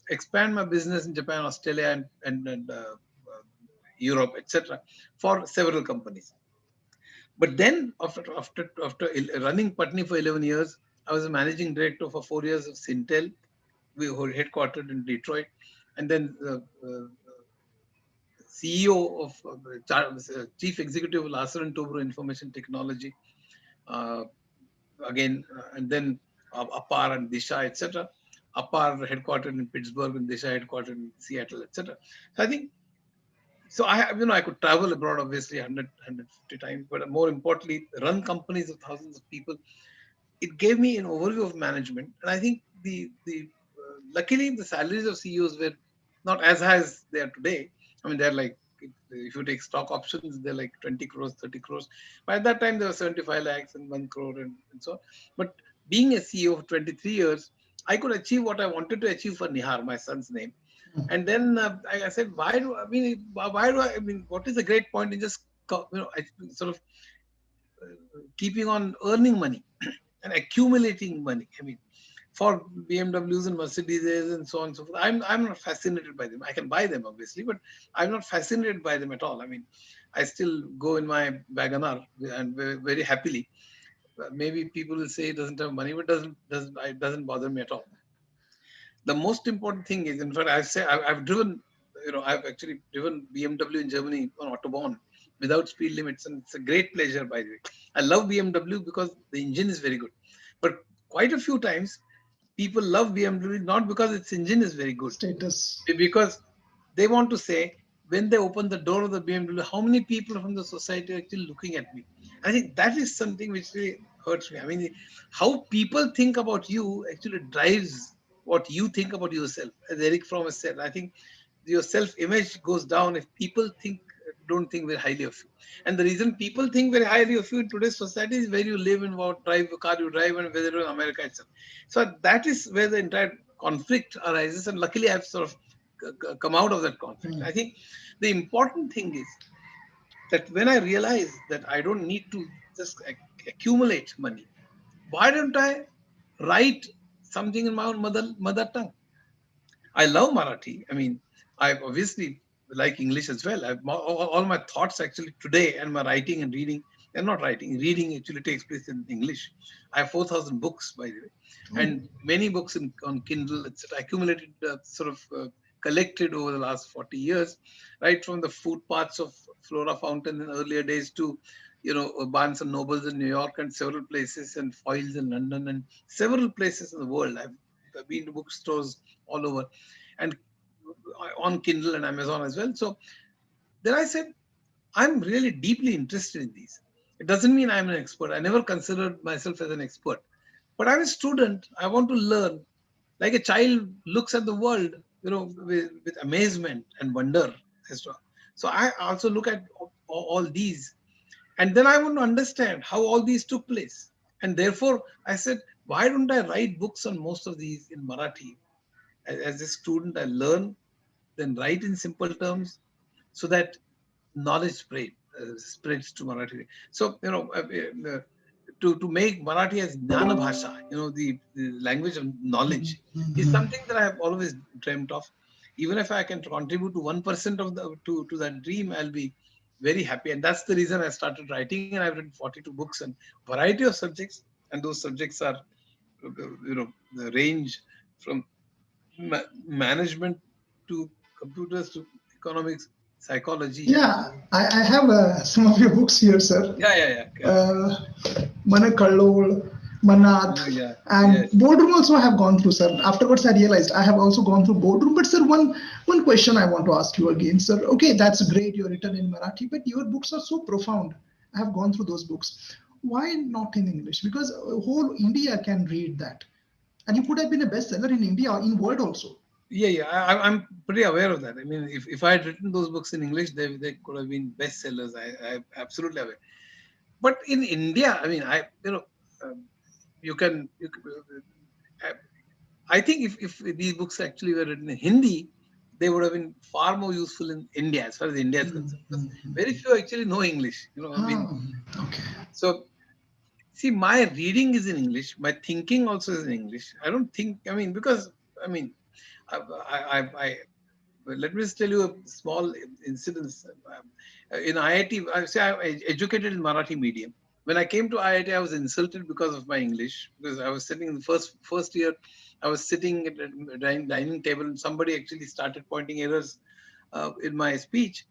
Speaker 2: expand my business in Japan, Australia, and Europe, etc. for several companies. But then after running Patni for 11 years, I was a managing director for 4 years of Sintel. We were headquartered in Detroit, and then CEO of Chief Executive of Larsen and Toubro Information Technology, uh, again, and then APAR and Disha, etc. APAR headquartered in Pittsburgh and Disha headquartered in Seattle, etc. So I think so. I could travel abroad obviously 150 times, but more importantly, run companies of thousands of people. It gave me an overview of management, and I think the luckily the salaries of CEOs were not as high as they are today. I mean, they're like if you take stock options, they're like 20 crores, 30 crores. But at that time, there were 75 lakhs and 1 crore and so on. But being a CEO for 23 years, I could achieve what I wanted to achieve for Nihar, my son's name. And then I said, why do I mean, what is the great point in just, sort of keeping on earning money and accumulating money? I mean, for BMWs and Mercedes and so on and so forth. I'm not fascinated by them. I can buy them obviously, but I'm not fascinated by them at all. I mean, I still go in my Wagoner and very happily. Maybe people will say it doesn't have money, but it doesn't bother me at all. The most important thing is, in fact, I've driven, I've actually driven BMW in Germany on Autobahn without speed limits, and it's a great pleasure, by the way. I love BMW because the engine is very good, but quite a few times people love BMW not because its engine is very good,
Speaker 1: Status.
Speaker 2: because they want to say when they open the door of the BMW, how many people from the society are actually looking at me? I think that is something which really hurts me. I mean, how people think about you actually drives what you think about yourself. As Eric Fromm has said, I think your self-image goes down if people don't think very highly of you. And the reason people think very highly of you in today's society is where you live and what drive the car you drive and whether you're in America itself. So that is where the entire conflict arises. And luckily, I've sort of come out of that conflict. I think the important thing is that when I realize that I don't need to just accumulate money, why don't I write something in my own mother tongue? I love Marathi. I mean, I obviously like English as well. All my thoughts actually today and my writing and reading, and not writing, reading actually takes place in English. I have 4,000 books, by the way,
Speaker 1: Oh,
Speaker 2: and many books on Kindle, etc. Accumulated, collected over the last 40 years, right from the footpaths of Flora Fountain in earlier days to, Barnes and Nobles in New York and several places, and Foyles in London and several places in the world. I've been to bookstores all over, and on Kindle and Amazon as well. So then I said, I'm really deeply interested in these. It doesn't mean I'm an expert. I never considered myself as an expert. But I'm a student. I want to learn. Like a child looks at the world, with amazement and wonder. as to- So I also look at all these, and then I want to understand how all these took place. And therefore, I said, why don't I write books on most of these in Marathi? As a student, I learn, then write in simple terms, so that knowledge spreads to Marathi. So to make Marathi as jnana bhasha, the language of knowledge, is something that I have always dreamt of. Even if I can contribute to 1% of the to that dream, I'll be very happy. And that's the reason I started writing. And I've written 42 books on variety of subjects, and those subjects are, the range from management to computers to economics, psychology.
Speaker 1: I have some of your books here, sir.
Speaker 2: Yeah, yeah, yeah, yeah.
Speaker 1: Uh, Mana Kallol, Manath,
Speaker 2: Yeah,
Speaker 1: and
Speaker 2: yes.
Speaker 1: boardroom also I have gone through, sir. Afterwards, I realized I have also gone through boardroom. But sir, one question I want to ask you again, sir. Okay, that's great. You're written in Marathi, but your books are so profound. I have gone through those books. Why not in English? Because whole India can read that, and you could have been a bestseller in India, in world also.
Speaker 2: Yeah, yeah. I'm pretty aware of that. I mean, if I had written those books in English, they could have been bestsellers. I'm absolutely aware. But in India, I mean, um, I, I think if these books actually were written in Hindi, they would have been far more useful in India as far as India is concerned. Because very few actually know English. I mean,
Speaker 1: Ah, okay.
Speaker 2: so see, my reading is in English. My thinking also is in English. I don't think. I mean, because I mean, I well, let me just tell you a small incident. In IIT, I educated in Marathi medium. When I came to IIT, I was insulted because of my English, because I was sitting in the first year. I was sitting at a dining table, and somebody actually started pointing errors in my speech.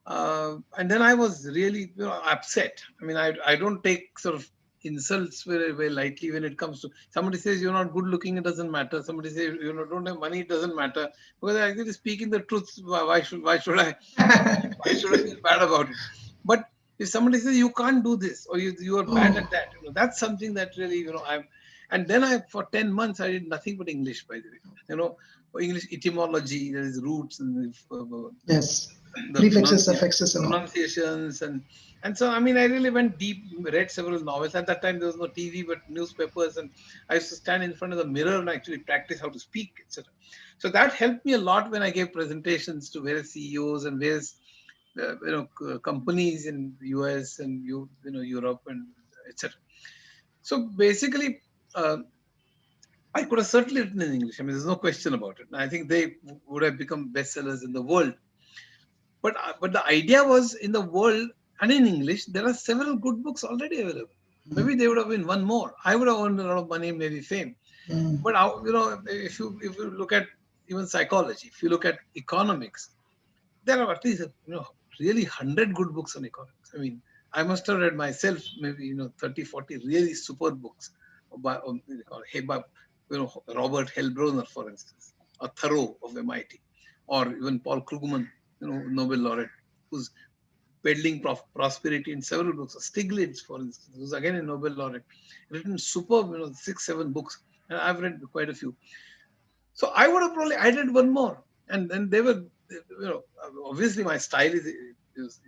Speaker 2: And then I was really, upset. I mean, I don't take sort of insults very, very lightly when it comes to somebody says you're not good looking, it doesn't matter. Somebody says don't have money, it doesn't matter, because I actually speaking the truth. Why should I feel bad about it? But if somebody says you can't do this, or you are bad at
Speaker 1: Oh,
Speaker 2: that, that's something that really, I'm. And then I, for 10 months, I did nothing but English. By the way, English etymology, there is roots, and
Speaker 1: yes.
Speaker 2: the
Speaker 1: Prefixes, affixes, and all.
Speaker 2: pronunciations, and so, I mean, I really went deep, read several novels. At that time there was no TV but newspapers, and I used to stand in front of the mirror and actually practice how to speak, etc. So that helped me a lot when I gave presentations to various CEOs and various companies in US and Europe and etc. So basically, uh, I could have certainly written in English. I mean, there's no question about it. I think they would have become bestsellers in the world. But the idea was, in the world and in English, there are several good books already available. Maybe they would have been one more. I would have earned a lot of money, maybe fame.
Speaker 1: Mm.
Speaker 2: But if you look at even psychology, if you look at economics, there are at least really 100 good books on economics. I mean, I must have read myself maybe 30, 40 really super books by Robert Hellbronner, for instance, or Thoreau of MIT, or even Paul Krugman, Nobel laureate, who's peddling prosperity in several books. Stiglitz, for instance, who's again a Nobel laureate, written superb, 6, 7 books, and I've read quite a few. So I would have probably added one more, and then they were, obviously my style is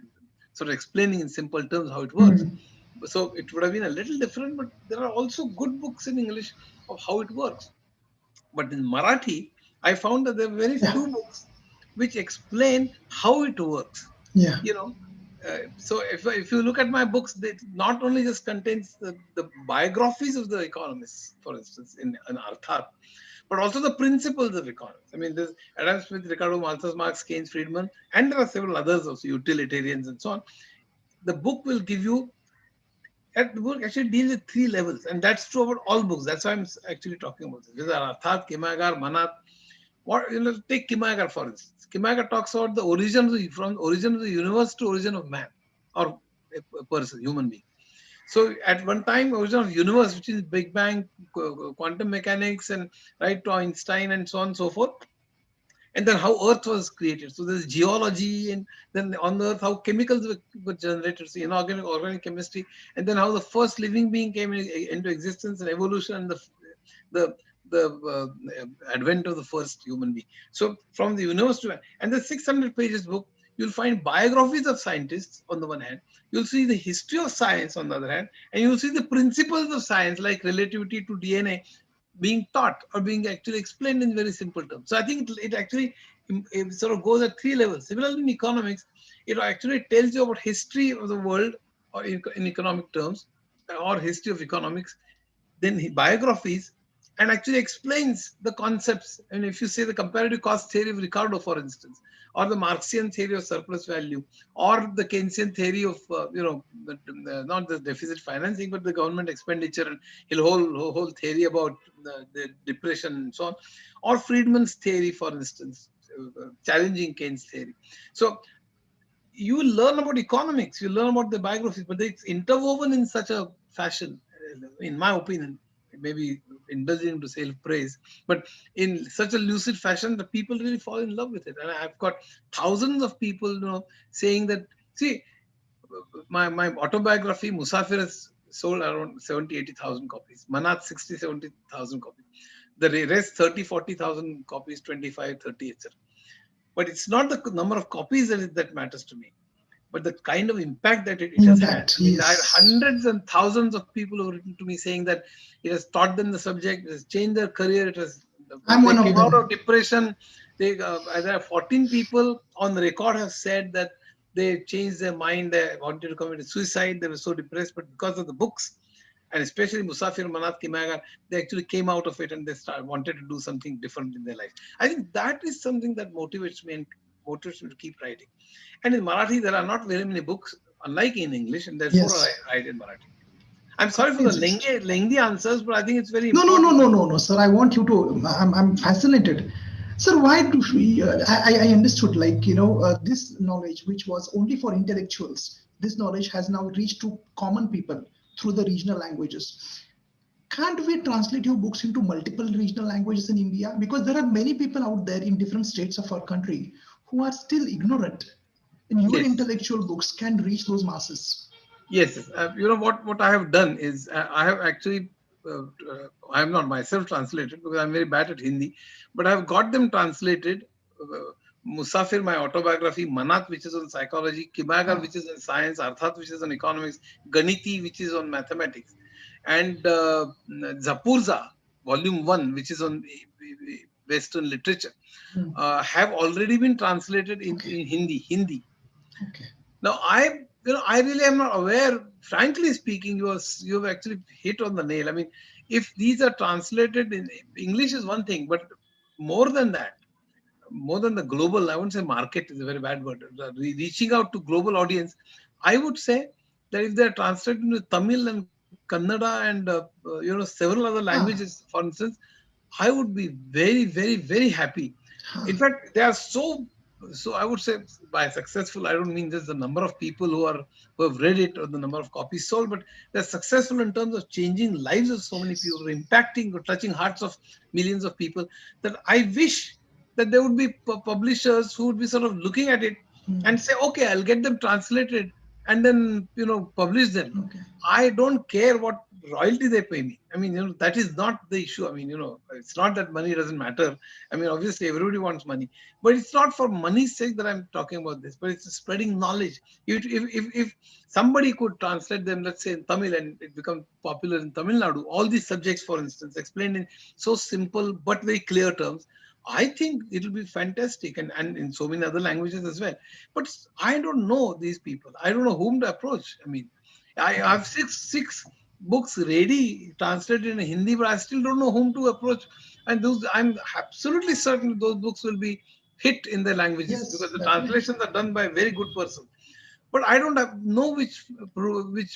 Speaker 2: sort of explaining in simple terms how it works.
Speaker 1: Mm.
Speaker 2: So it would have been a little different, but there are also good books in English of how it works. But in Marathi, I found that there are very
Speaker 1: Yeah,
Speaker 2: few books which explain how it works.
Speaker 1: yeah,
Speaker 2: You know, so if you look at my books, they not only just contains the biographies of the economists, for instance, in Arthat, but also the principles of economics. I mean, there's Adam Smith, Ricardo, Malthus, Marx, Keynes, Friedman, and there are several others also, utilitarians and so on. The book will give you, and the book actually deals with 3 levels, and that's true about all books. That's why I'm actually talking about this. These are Arthat, Kimagar, Manat. Take Kimagar for instance. Kimagar talks about the origin from origin of the universe to origin of man, or a person, human being. So at one time, origin of universe, which is Big Bang, quantum mechanics, and right to Einstein and so on and so forth. and then how Earth was created. So there's geology, and then on the Earth how chemicals were generated, so inorganic, organic chemistry, and then how the first living being came into existence and evolution, and the advent of the first human being. So from the universe to, and the 600 pages book, you'll find biographies of scientists on the one hand, you'll see the history of science on the other hand, and you'll see the principles of science like relativity to DNA being taught or being actually explained in very simple terms. So I think it actually it sort of goes at three levels. Similarly, in economics, it actually tells you about history of the world or in economic terms, or history of economics, then biographies, and actually explains the concepts. And if you say the comparative cost theory of Ricardo, for instance, or the Marxian theory of surplus value, or the Keynesian theory of not the deficit financing, but the government expenditure, and his whole theory about the depression and so on, or Friedman's theory, for instance, challenging Keynes theory. So you learn about economics, you learn about the biographies, but it's interwoven in such a fashion, in my opinion, maybe indulging to self praise, but in such a lucid fashion that people really fall in love with it. And I've got thousands of people, saying that, see, my autobiography, Musafir, has sold around 70, 80,000 copies. Manat, 60, 70,000 copies. The rest, 30, 40,000 copies, 25, 30, etc. But it's not the number of copies that matters to me, but the kind of impact that it has had.
Speaker 1: Impact,
Speaker 2: I mean, I have
Speaker 1: yes.
Speaker 2: hundreds and thousands of people who have written to me saying that it has taught them the subject, it has changed their career, it has,
Speaker 1: I'm
Speaker 2: they
Speaker 1: one of
Speaker 2: came out of
Speaker 1: them.
Speaker 2: depression. There are 14 people on the record have said that they changed their mind, they wanted to commit suicide, they were so depressed, but because of the books, and especially Musafir, Manat, Kimagar, they actually came out of it and wanted to do something different in their life. I think that is something that motivates me and motivates me to keep writing. And in Marathi, there are not very many books, unlike in English, and therefore I
Speaker 1: Yes.
Speaker 2: write in Marathi. I'm sorry for the
Speaker 1: Yes, yes.
Speaker 2: lengthy answers, but I think it's very
Speaker 1: No, no, no,
Speaker 2: important.
Speaker 1: no, no, no, sir. I want you to. I'm fascinated, sir. Why do we? I understood. Like this knowledge, which was only for intellectuals, this knowledge has now reached to common people through the regional languages. Can't we translate your books into multiple regional languages in India? Because there are many people out there in different states of our country who are still ignorant, and your
Speaker 2: Yes,
Speaker 1: intellectual books can reach those masses.
Speaker 2: yes. Yes. What I have done is I have actually I am not myself translated because I'm very bad at Hindi, but I have got them translated. Uh, Musafir, my autobiography, Manat, which is on psychology, Kimagar,
Speaker 1: Ah,
Speaker 2: which is on science, Arthat, which is on economics, Ganiti, which is on mathematics, and Zapurza, Volume 1, which is on Western literature,
Speaker 1: hmm,
Speaker 2: have already been translated
Speaker 1: okay,
Speaker 2: in Hindi.
Speaker 1: okay.
Speaker 2: Now, I really am not aware. Frankly speaking, you have actually hit on the nail. I mean, if these are translated in English is one thing, but more than that, more than the global, I wouldn't say market is a very bad word. Reaching out to global audience, I would say that if they are translated into Tamil and Kannada and several other languages,
Speaker 1: Ah,
Speaker 2: for instance, I would be very, very, very happy. In
Speaker 1: ah,
Speaker 2: fact, they are so. I would say by successful, I don't mean just the number of people who have read it or the number of copies sold, but they're successful in terms of changing lives of so many people,
Speaker 1: yes.
Speaker 2: impacting or touching hearts of millions of people. That I wish that there would be publishers who would be sort of looking at it
Speaker 1: Hmm,
Speaker 2: and say, okay, I'll get them translated and then publish them.
Speaker 1: okay.
Speaker 2: I don't care what royalty they pay me. I mean, that is not the issue. I mean, it's not that money doesn't matter. I mean, obviously everybody wants money, but it's not for money's sake that I'm talking about this, but it's spreading knowledge. If somebody could translate them, let's say in Tamil, and it becomes popular in Tamil Nadu, all these subjects, for instance, explained in so simple but very clear terms, I think it'll be fantastic, and in so many other languages as well. But I don't know these people. I don't know whom to approach. I mean, I
Speaker 1: Okay.
Speaker 2: have six books ready translated in Hindi, but I still don't know whom to approach. And those, I'm absolutely certain those books will be hit in their languages because
Speaker 1: Yes,
Speaker 2: the
Speaker 1: definitely.
Speaker 2: translations are done by a very good person. But I don't know which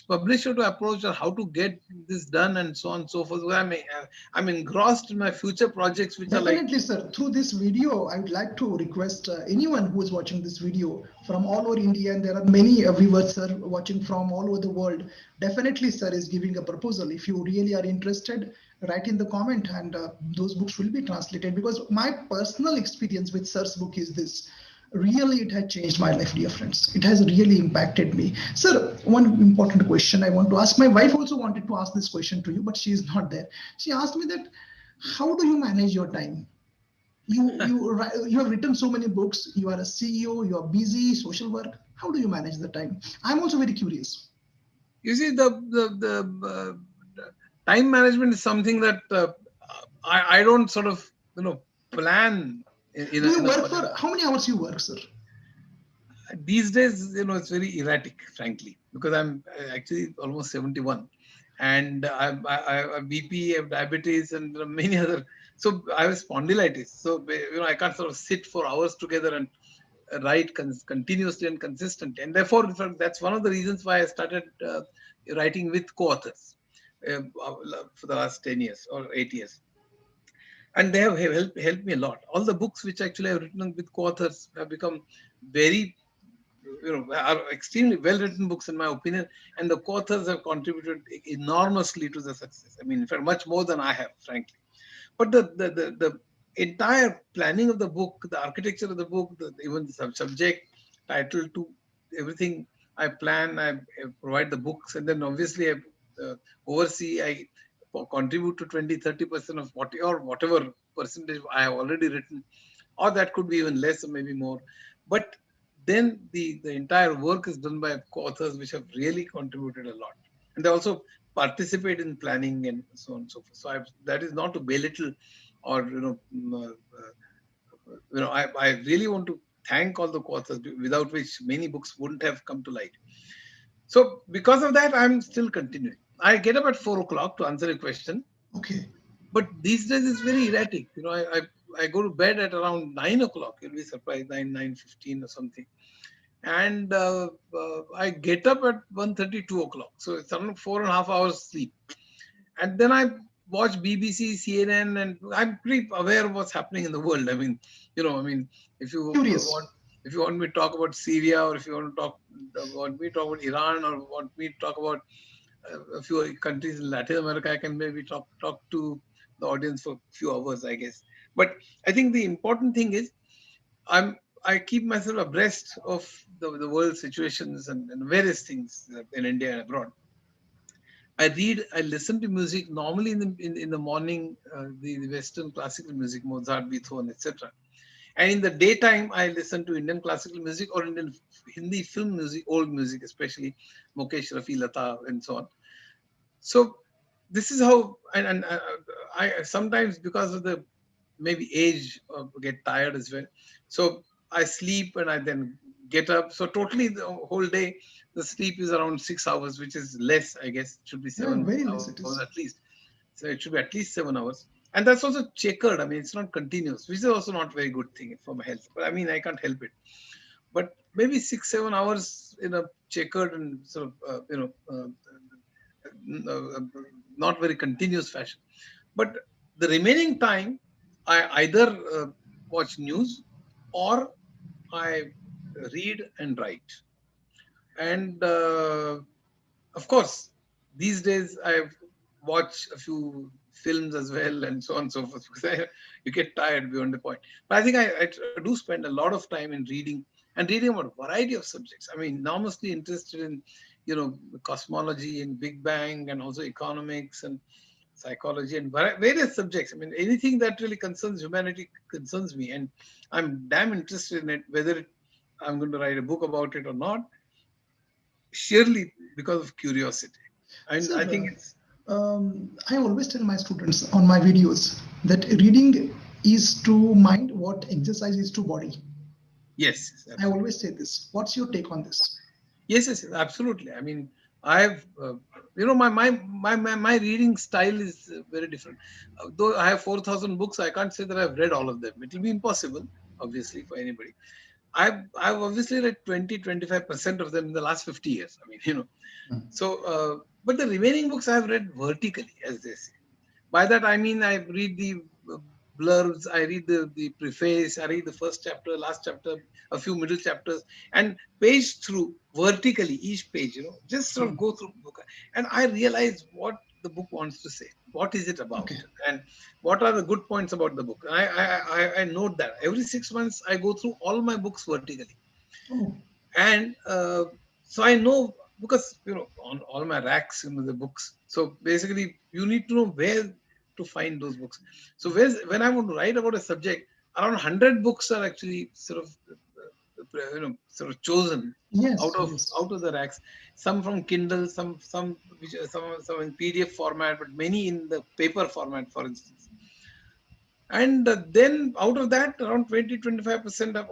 Speaker 2: publisher to approach or how to get this done and so on and so forth. So I'm engrossed in my future projects, which are like,
Speaker 1: Definitely, sir. Through this video, I would like to request anyone who is watching this video from all over India, and there are many viewers, sir, watching from all over the world. Definitely, sir, is giving a proposal. If you really are interested, write in the comment, and those books will be translated, because my personal experience with sir's book is this. Really, it has changed my life, dear friends. It has really impacted me. Sir, one important question I want to ask. My wife also wanted to ask this question to you, but she is not there. She asked me that, how do you manage your time? You have written so many books. You are a CEO. You are busy, social work. How do you manage the time? I'm also very curious.
Speaker 2: You see, the time management is something that I don't sort of plan
Speaker 1: Do you
Speaker 2: in a
Speaker 1: work for,
Speaker 2: particular.
Speaker 1: how many hours you work, sir?
Speaker 2: These days, it's very erratic, frankly, because I'm actually almost 71, and I have BP, I have diabetes, and there are many other. So I have spondylitis. So I can't sort of sit for hours together and write continuously and consistently. And therefore, in fact, that's one of the reasons why I started writing with co-authors for the last 10 years or 8 years, and they have helped me a lot. All the books which actually I've written with co-authors have become very are extremely well written books in my opinion, and the co-authors have contributed enormously to the success. I mean, in fact, much more than I have, frankly. But the entire planning of the book, the architecture of the book, even the subject, title to everything, I plan, I provide the books, and then obviously I oversee, I contribute to 20-30% of whatever percentage I have already written, or that could be even less or maybe more. But then the entire work is done by co-authors which have really contributed a lot. And they also participate in planning and so on and so forth. So that is not to belittle or, I really want to thank all the co-authors without which many books wouldn't have come to light. So because of that, I'm still continuing. I get up at 4 o'clock to answer a question,
Speaker 1: Okay.
Speaker 2: but these days it's very erratic. I go to bed at around 9 o'clock. You'll be surprised, 9:15 or something, and I get up at 1:30, 2 o'clock. So it's around 4.5 hours sleep, and then I watch BBC, CNN, and I'm pretty aware of what's happening in the world. I mean, if you
Speaker 1: Curious.
Speaker 2: want, if you want me to talk about Syria, or if you want me to talk about Iran, or want me to talk about a few countries in Latin America, I can maybe talk to the audience for a few hours, I guess. But I think the important thing is I keep myself abreast of the world situations and various things in India and abroad. I listen to music normally in the morning, the Western classical music, Mozart, Beethoven, etc. And in the daytime, I listen to Indian classical music or Indian Hindi film music, old music, especially Mukesh, Rafi, Lata, and so on. So this is how, and I sometimes, because of the maybe age, get tired as well. So I sleep and I then get up. So totally the whole day, the sleep is around 6 hours, which is less, I guess. It should be
Speaker 1: Yeah,
Speaker 2: seven
Speaker 1: very less
Speaker 2: hours
Speaker 1: it
Speaker 2: at
Speaker 1: is.
Speaker 2: least. So it should be at least 7 hours. And that's also checkered. I mean, it's not continuous, which is also not very good thing for my health. But I mean, I can't help it. But maybe 6-7 hours in a checkered and sort of not very continuous fashion. But the remaining time, I either watch news or I read and write. And of course, these days I watch a few films as well and so on and so forth because you get tired beyond the point. But I think I do spend a lot of time in reading about a variety of subjects. I mean, enormously interested in, cosmology and Big Bang and also economics and psychology and various subjects. I mean, anything that really concerns humanity concerns me, and I'm damn interested in it, I'm going to write a book about it or not, sheerly because of curiosity. And I think
Speaker 1: Sir,
Speaker 2: it's
Speaker 1: I always tell my students on my videos that reading is to mind what exercise is to body.
Speaker 2: yes, yes,
Speaker 1: I
Speaker 2: absolutely.
Speaker 1: always say this. What's your take on this?
Speaker 2: Yes, yes, yes, absolutely. I mean, I've, my reading style is very different. Though I have 4,000 books, I can't say that I've read all of them. It will be impossible, obviously, for anybody. I've obviously read 20-25% of them in the last 50 years. I mean, so, but the remaining books I've read vertically, as they say. By that I mean I read the blurbs, I read the preface, I read the first chapter, last chapter, a few middle chapters, and page through vertically each page. Just sort of go through the book, and I realize what the book wants to say. What is it about?
Speaker 1: Okay.
Speaker 2: And what are the good points about the book? I note that every 6 months I go through all my books vertically.
Speaker 1: Oh,
Speaker 2: And so I know, because on all my racks, the books. So basically you need to know where to find those books. So when I want to write about a subject, around 100 books are actually sort of chosen
Speaker 1: yes,
Speaker 2: out of
Speaker 1: yes.
Speaker 2: the racks. Some from Kindle, some which some in PDF format, but many in the paper format, for instance. And then out of that, around 20-25% of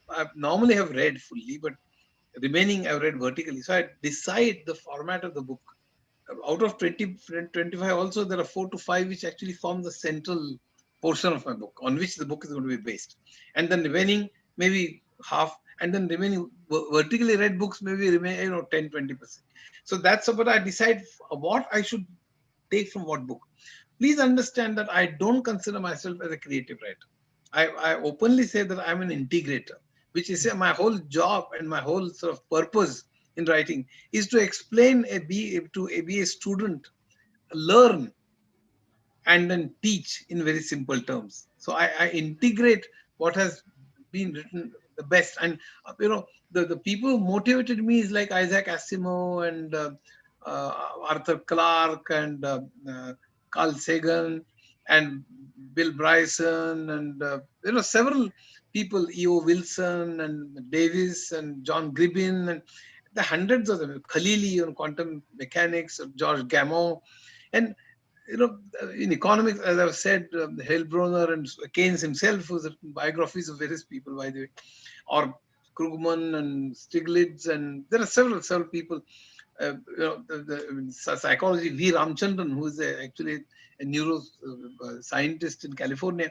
Speaker 2: I normally have read fully, but remaining I've read vertically. So I decide the format of the book. Out of 20-25, also there are 4 to 5 which actually form the central portion of my book, on which the book is going to be based. And then remaining maybe half, and then remaining vertically read books maybe remain 10-20%. So that's what I decide what I should take from what book. Please understand that I don't consider myself as a creative writer. I openly say that I'm an integrator, which is my whole job and my whole sort of purpose in writing is to explain be a student, learn, and then teach in very simple terms. So I integrate what has been written the best. And the people who motivated me is like Isaac Asimov and Arthur Clarke and Carl Sagan and Bill Bryson and several people, E.O. Wilson and Davis and John Gribbin and the hundreds of them, Khalili on quantum mechanics, or George Gamow. And in economics, as I've said, Heilbronner and Keynes himself, who's written biographies of various people, by the way, or Krugman and Stiglitz, and there are several people. Psychology, V. Ramchandran, who is actually a neuro scientist in California,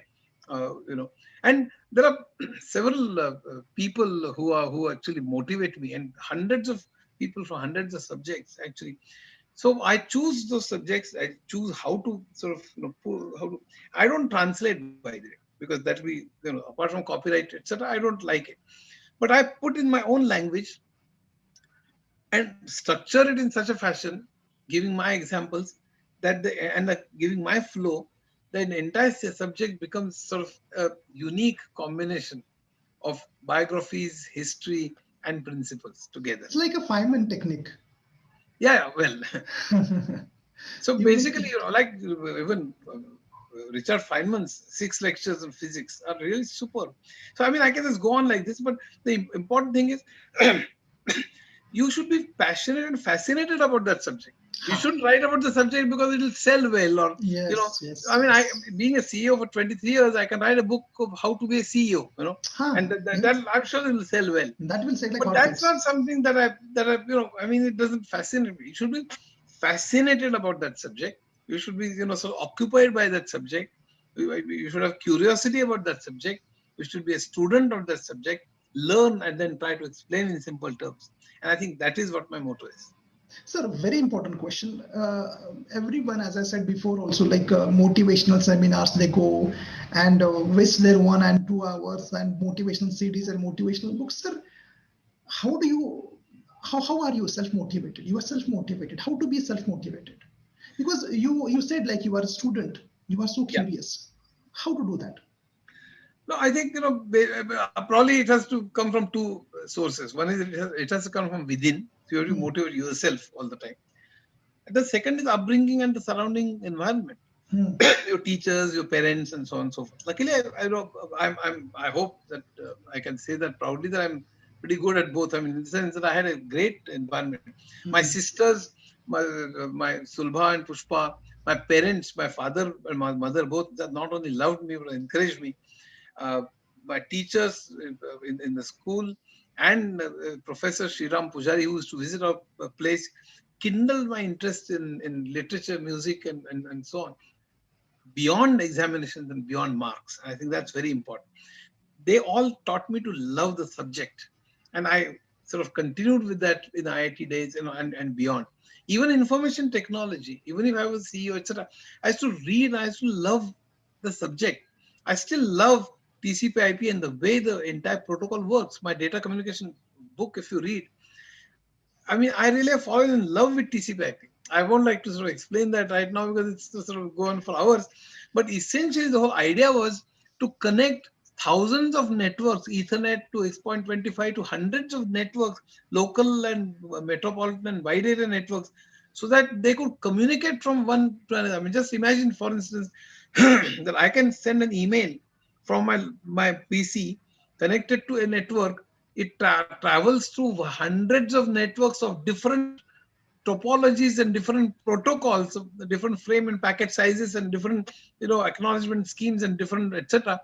Speaker 2: and there are several people who actually motivate me, and hundreds of people from hundreds of subjects actually. So I choose those subjects. I choose how to sort of how to. I don't translate, by the way, because that will be apart from copyright, etc. I don't like it, but I put in my own language and structure it in such a fashion, giving my examples giving my flow, then the entire subject becomes sort of a unique combination of biographies, history, and principles together.
Speaker 1: It's like a Feynman technique.
Speaker 2: Yeah, well, so
Speaker 1: You make
Speaker 2: basically,
Speaker 1: it.
Speaker 2: like even Richard Feynman's 6 lectures on physics are really super. So I mean, I can just go on like this, but the important thing is you should be passionate and fascinated about that subject. You
Speaker 1: Ha.
Speaker 2: should write about the subject because it will sell well, or you know,
Speaker 1: Yes, yes,
Speaker 2: I mean, I
Speaker 1: yes.
Speaker 2: being a CEO for 23 years, I can write a book of how to be a CEO, and
Speaker 1: Ha.
Speaker 2: that
Speaker 1: Yes.
Speaker 2: I'm sure it will sell well.
Speaker 1: That will say like
Speaker 2: But that's
Speaker 1: hotcakes.
Speaker 2: not something that I I mean, it doesn't fascinate me. You should be fascinated about that subject. You should be so occupied by that subject. You should have curiosity about that subject. You should be a student of that subject, learn, and then try to explain in simple terms. And I think that is what my motto is.
Speaker 1: Sir, very important question. Everyone, as I said before, also like motivational seminars, they go and waste their 1 and 2 hours and motivational CDs and motivational books. Sir, how do you, how are you self motivated? You are self motivated. How to be self motivated? Because you said like you are a student, you are so
Speaker 2: Yeah.
Speaker 1: curious. How to do that?
Speaker 2: No, I think probably it has to come from two sources. One is it has to come from within. So you have to
Speaker 1: Hmm.
Speaker 2: motivate yourself all the time. And the second is upbringing and the surrounding environment.
Speaker 1: Hmm.
Speaker 2: Your teachers, your parents, and so on and so forth. Luckily, I hope that I can say that proudly that I'm pretty good at both. I mean, in the sense that I had a great environment. My
Speaker 1: Hmm.
Speaker 2: sisters, my Sulbha and Pushpa, my parents, my father and my mother both that not only loved me but encouraged me. Uh, my teachers in the school and Professor Sriram Pujari, who used to visit our place, kindled my interest in literature, music, and so on beyond examinations and beyond marks. And I think that's very important. They all taught me to love the subject. And I sort of continued with that in IIT days and beyond. Even information technology, even if I was CEO, etc., I used to read, I used to love the subject. I still love TCP/IP and the way the entire protocol works. My data communication book, if you read, I mean, I really have fallen in love with TCP/IP. I won't like to sort of explain that right now because it's to sort of go on for hours. But essentially, the whole idea was to connect thousands of networks, Ethernet to X.25 to hundreds of networks, local and metropolitan and wide area networks, so that they could communicate from one to another. I mean, just imagine, for instance, that I can send an email from my PC connected to a network. It travels through hundreds of networks of different topologies and different protocols of the different frame and packet sizes and different acknowledgement schemes and different etc,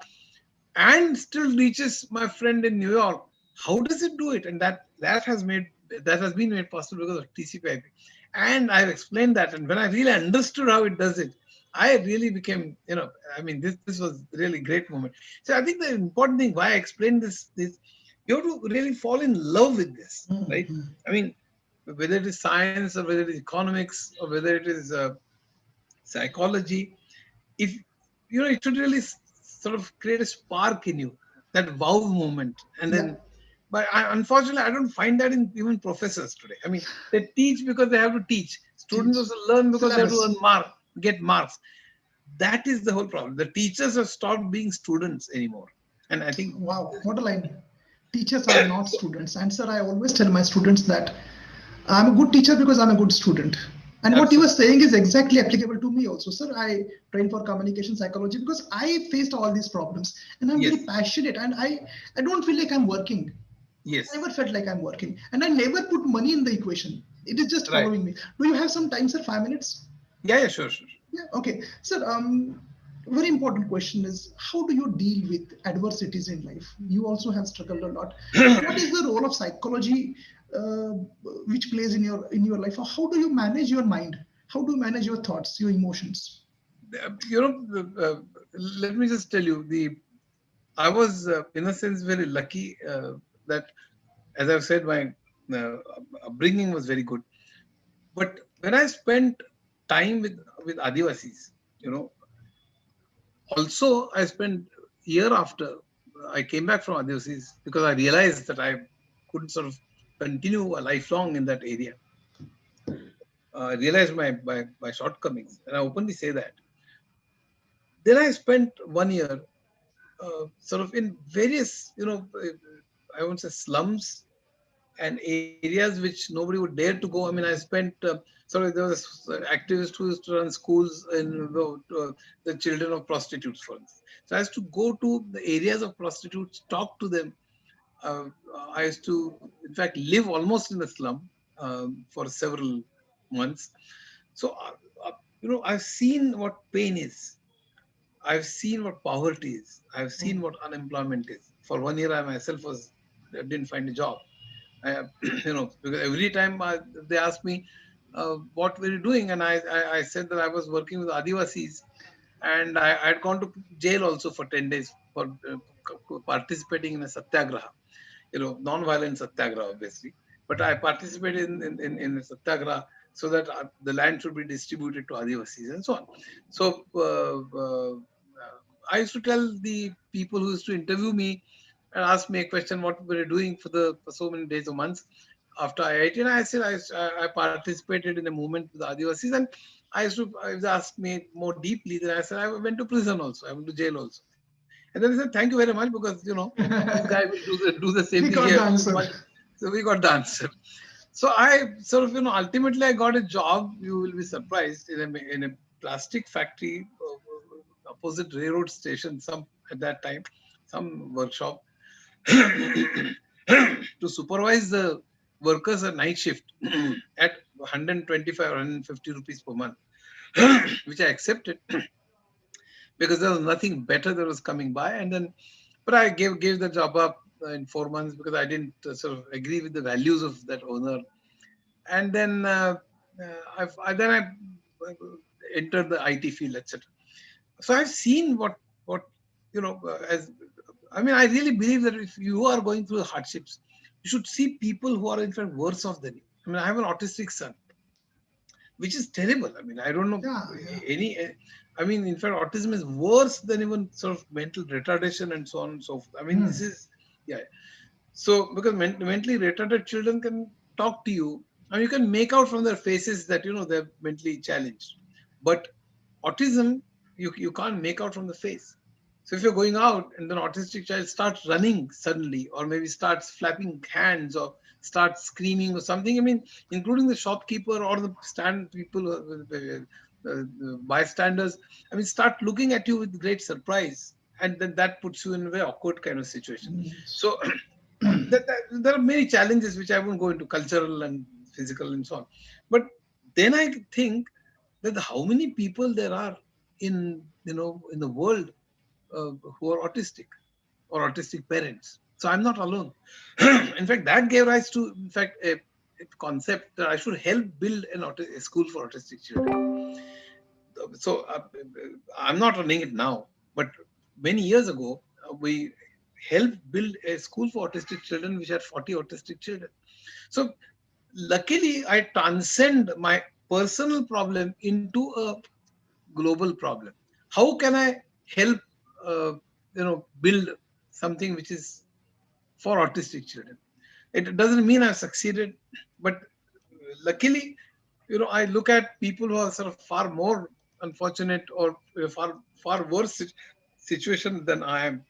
Speaker 2: and still reaches my friend in New York. How does it do it? And that has been made possible because of TCP/IP. And I've explained that. And when I really understood how it does it, I really became, I mean, this was really great moment. So I think the important thing why I explained this, you have to really fall in love with this, right?
Speaker 1: Mhm.
Speaker 2: I mean, whether it is science or whether it is economics or whether it is psychology, if it should really sort of create a spark in you, that wow moment. And
Speaker 1: Yeah,
Speaker 2: then, but unfortunately, I don't find that in even professors today. I mean, they teach because they have to teach. Students
Speaker 1: teach
Speaker 2: also learn because they have to
Speaker 1: syllabus.
Speaker 2: get marks. That is the whole problem. The teachers have stopped being students anymore. And I think,
Speaker 1: Wow, what a line. Teachers are not students. And sir, I always tell my students that I'm a good teacher because I'm a good student. And what you were
Speaker 2: absolutely,
Speaker 1: saying is exactly applicable to me also, sir. I train for communication psychology because I faced all these problems and I'm very
Speaker 2: yes,
Speaker 1: passionate and I don't feel like I'm working. I
Speaker 2: yes,
Speaker 1: never felt like I'm working. And I never put money in the equation. It is just
Speaker 2: right.
Speaker 1: following me. Do you have some time, sir? 5 minutes?
Speaker 2: Yeah, yeah, sure, sure.
Speaker 1: Yeah, okay. Sir, very important question is how do you deal with adversities in life? You also have struggled a lot. What is the role of psychology uh, which plays in your life? Or how do you manage your mind? How do you manage your thoughts, your emotions?
Speaker 2: Let me just tell you, the I was, in a sense, very lucky that, as I've said, my uh, upbringing was very good. But when I spent time with Adivasis, you know, also I spent year after I came back from Adivasis because I realized that I couldn't sort of continue a lifelong in that area. I realized my shortcomings, and I openly say that. Then I spent 1 year sort of in various, I won't say slums and areas which nobody would dare to go. I mean, I spent, sorry, there was activists who used to run schools in the children of prostitutes, for instance. So I used to go to the areas of prostitutes, talk to them. Uh, I used to, in fact, live almost in a slum for several months. So, I've seen what pain is. I've seen what poverty is. I've seen what unemployment is. For 1 year, I myself didn't find a job. I, because every time they asked me, what were you doing? And I said that I was working with Adivasis, and I had gone to jail also for 10 days for participating in a satyagraha, non-violent satyagraha, obviously. But I participated in a satyagraha so that the land should be distributed to Adivasis and so on. So I used to tell the people who used to interview me and ask me a question, what were you doing for so many days or months after IIT? And I said I participated in a movement with the Adivasis, and I was asked me more deeply. Then I said I went to prison also. I went to jail also. And then they said thank you very much because this guy will do the same thing
Speaker 1: We
Speaker 2: here.
Speaker 1: got the answer.
Speaker 2: So we got the answer. So I sort of ultimately I got a job. You will be surprised in a plastic factory opposite railroad station. Some at that time, some workshop to supervise the workers at night shift at 125 or 150 rupees per month, which I accepted because there was nothing better that was coming by. And then, but I gave the job up in 4 months because I didn't sort of agree with the values of that owner. And then I entered the IT field, etc. So I've seen what as I mean, I really believe that if you are going through hardships, you should see people who are in fact worse off than you. I mean, I have an autistic son, which is terrible. I mean, I don't know
Speaker 1: Yeah, yeah.
Speaker 2: any. I mean, in fact, autism is worse than even sort of mental retardation and so on and so forth. I mean,
Speaker 1: Hmm.
Speaker 2: this is, yeah. So because mentally retarded children can talk to you, And you can make out from their faces that they're mentally challenged. But autism, you can't make out from the face. So if you're going out and an autistic child starts running suddenly, or maybe starts flapping hands, or starts screaming or something, I mean, including the shopkeeper or the stand people, bystanders, I mean, start looking at you with great surprise, and then that puts you in a very awkward kind of situation.
Speaker 1: Yes.
Speaker 2: So there are many challenges which I won't go into, cultural and physical and so on. But then I think that how many people there are in in the world who are autistic or autistic parents. So I'm not alone. In fact, that gave rise to, in fact, a concept that I should help build a school for autistic children. So I'm not running it now, but many years ago, we helped build a school for autistic children, which had 40 autistic children. So luckily, I transcend my personal problem into a global problem. How can I help, build something which is for autistic children? It doesn't mean I've succeeded, but luckily, I look at people who are sort of far more unfortunate, or far worse situation than I am.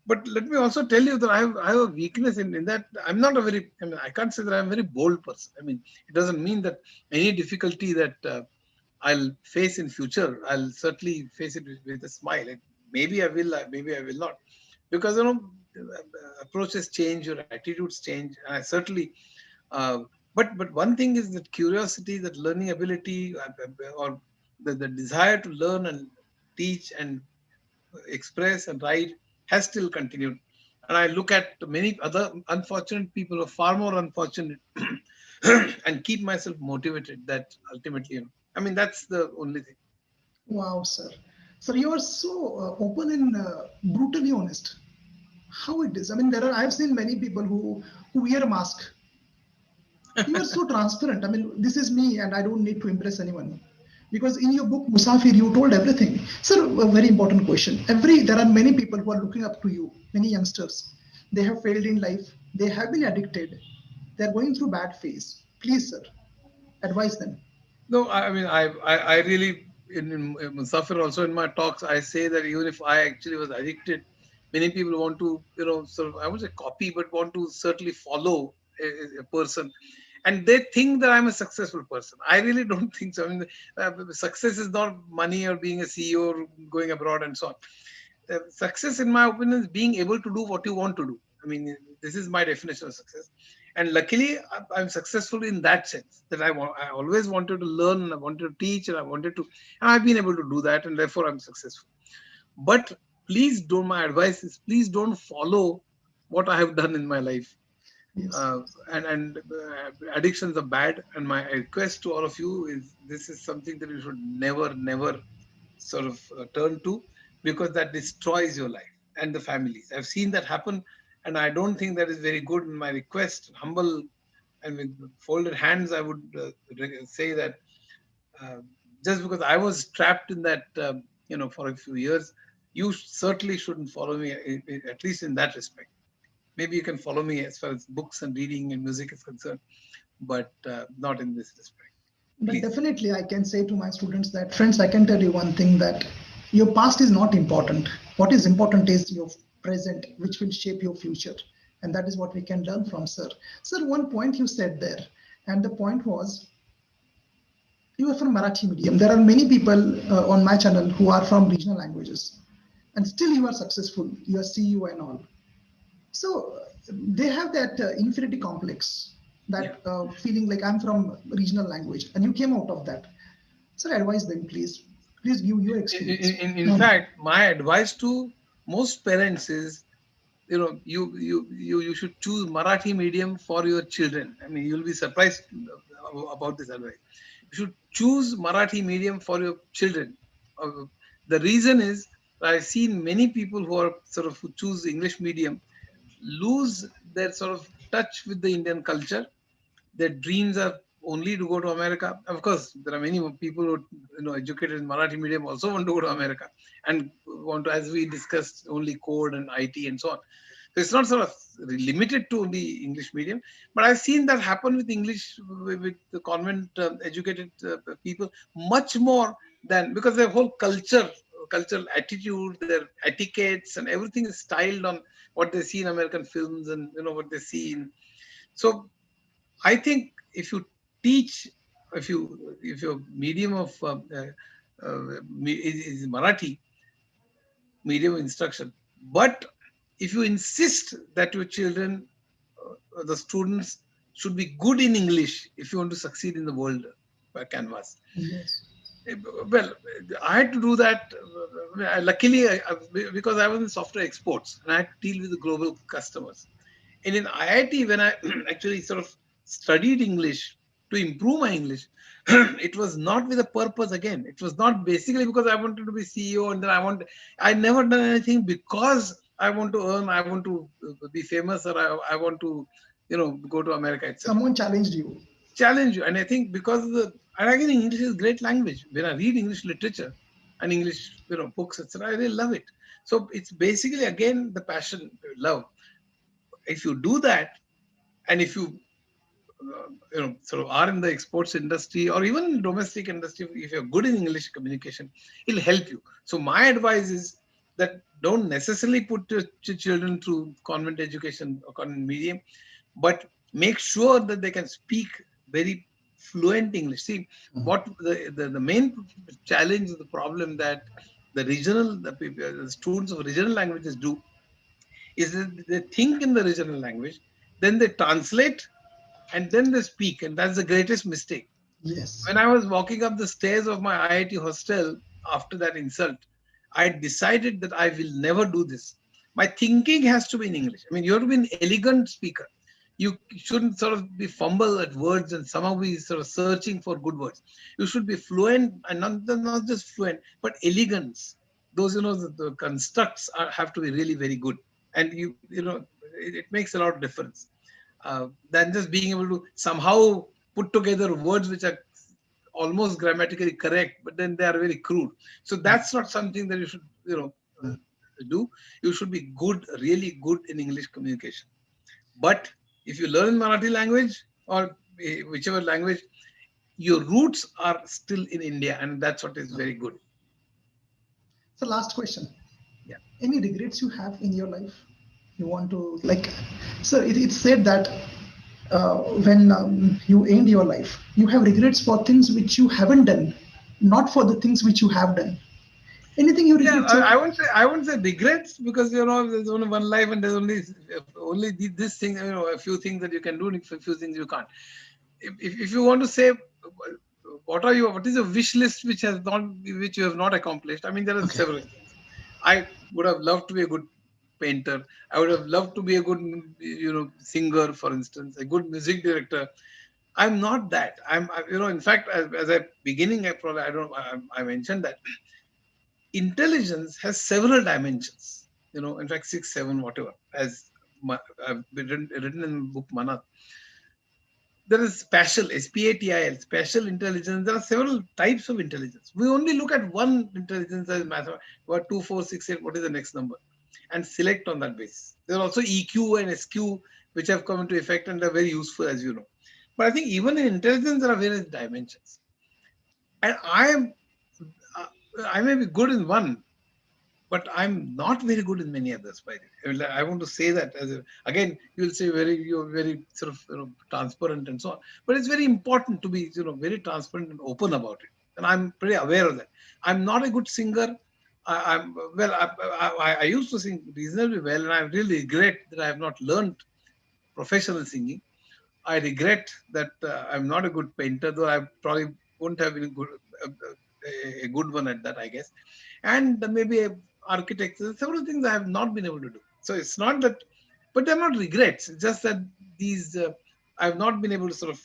Speaker 2: But let me also tell you that I have a weakness in that I'm not a very, I mean, I can't say that I'm a very bold person. I mean, it doesn't mean that any difficulty that I'll face in future, I'll certainly face it with a smile. Maybe I will, maybe I will not, because approaches change, your attitudes change, and I certainly. Uh, but one thing is that curiosity, that learning ability, or the desire to learn and teach and express and write has still continued. And I look at many other unfortunate people who are far more unfortunate and keep myself motivated that ultimately, I mean, that's the only thing.
Speaker 1: Wow, sir. Sir, you are so open and brutally honest. How it is? I mean, I've seen many people who wear a mask. You are so transparent. I mean, this is me, and I don't need to impress anyone. Because in your book Musafir, you told everything. Sir, a very important question. There are many people who are looking up to you. Many youngsters, they have failed in life. They have been addicted. They are going through bad phase. Please, sir, advise them.
Speaker 2: No, I mean, I really, in Musafir also, in my talks, I say that even if I actually was addicted, many people want to, sort of, I would say copy, but want to certainly follow a person. And they think that I'm a successful person. I really don't think so. I mean, success is not money or being a CEO or going abroad and so on. Success, in my opinion, is being able to do what you want to do. I mean, this is my definition of success. And luckily, I'm successful in that sense, that I always wanted to learn, and I wanted to teach, and I wanted to, and I've been able to do that, and therefore I'm successful. But please don't. My advice is, please don't follow what I have done in my life.
Speaker 1: Yes.
Speaker 2: uh, and addictions are bad, and my request to all of you is, this is something that you should never sort of turn to, because that destroys your life and the families. I've seen that happen, and I don't think that is very good. And my request, humble and with folded hands, I would say that uh, just because I was trapped in that, for a few years, you certainly shouldn't follow me, at least in that respect. Maybe you can follow me as far as books and reading and music is concerned, but not in this respect.
Speaker 1: But
Speaker 2: Please.
Speaker 1: definitely, I can say to my students that, friends, I can tell you one thing, that your past is not important. What is important is your present, which will shape your future. And that is what we can learn from, sir. Sir, one point you said there, and the point was you are from Marathi medium. There are many people on my channel who are from regional languages, and still you are successful. You are CEO and all. So they have that inferiority complex,
Speaker 2: Yeah.
Speaker 1: that feeling like I'm from regional language, and you came out of that. Sir, advise them, please. Please give your experience.
Speaker 2: In fact, my advice to most parents is, you should choose Marathi medium for your children. I mean, you'll be surprised about this advice. You should choose Marathi medium for your children. Uh, the reason is, I've seen many people who are sort of, who choose English medium, lose their sort of touch with the Indian culture. Their dreams are only to go to America. Of course, there are many people who, educated in Marathi medium, also want to go to America and want to, as we discussed, only code and IT and so on. So it's not sort of limited to the English medium, but I've seen that happen with English, with the convent educated people much more than, because their whole culture, cultural attitude, their etiquettes, and everything is styled on what they see in American films and what they see in. So I think if you teach, if your medium of is Marathi, medium of instruction, but if you insist that your children, the students, should be good in English if you want to succeed in the world canvas.
Speaker 1: Yes.
Speaker 2: Well, I had to do that. Luckily, because I was in software exports and I had to deal with the global customers. And in IIT, when I actually sort of studied English to improve my English, it was not with a purpose again. It was not basically because I wanted to be CEO and then I never done anything because I want to earn, I want to be famous, or I want to, go to America, etc.
Speaker 1: Someone challenged you.
Speaker 2: Challenge you. And I think because of and again, English is a great language. When I read English literature and English, books, etc., I really love it. So it's basically, again, the passion, love. If you do that, and if you sort of are in the exports industry or even domestic industry, if you're good in English communication, it'll help you. So my advice is that don't necessarily put your children through convent education or convent medium, but make sure that they can speak very fluent English. See, what the main challenge, the problem that the students of regional languages do is that they think in the regional language, then they translate, and then they speak, and that's the greatest mistake.
Speaker 1: Yes.
Speaker 2: When I was walking up the stairs of my IIT hostel after that insult, I decided that I will never do this. My thinking has to be in English. I mean, you have to be an elegant speaker. You shouldn't sort of be fumble at words and somehow be sort of searching for good words. You should be fluent, and not just fluent, but elegance. Those, the constructs have to be really very good, and it makes a lot of difference than just being able to somehow put together words which are almost grammatically correct, but then they are very crude. So that's not something that you should, do. You should be good, really good in English communication. But if you learn Marathi language or whichever language, your roots are still in India, and that's what is very good.
Speaker 1: So last question.
Speaker 2: Yeah.
Speaker 1: Any regrets you have in your life? You want to like, so it's said that when you end your life, you have regrets for things which you haven't done, not for the things which you have done. Anything you
Speaker 2: Yeah,
Speaker 1: regret, sir?
Speaker 2: I won't say regrets, because there's only one life and there's only this thing, a few things that you can do and a few things you can't. If you want to say what is your wish list which you have not accomplished, I mean, there are
Speaker 1: Okay.
Speaker 2: several things. I would have loved to be a good painter. I would have loved to be a good singer, for instance, a good music director. I'm not that. In fact, as I beginning, I mentioned that intelligence has several dimensions. In fact, six, seven, whatever. As I've written in the book Mana, there is spatial, SPATIL, special intelligence. There are several types of intelligence. We only look at one intelligence as mathematics. What 2, 4, 6, 8? What is the next number? And select on that basis. There are also EQ and SQ which have come into effect and are very useful, as you know. But I think even in intelligence there are various dimensions. And uh, I may be good in one, but I'm not very good in many others. By the way, I want to say that again, you'll say you're very sort of transparent and so on. But it's very important to be very transparent and open about it. And I'm pretty aware of that. I'm not a good singer. I'm well. I used to sing reasonably well, and I really regret that I have not learned professional singing. I regret that I'm not a good painter, though I probably wouldn't have been a good one at that, I guess. And maybe a architect. Several things I have not been able to do. So it's not that, but they're not regrets. It's just that I have not been able to sort of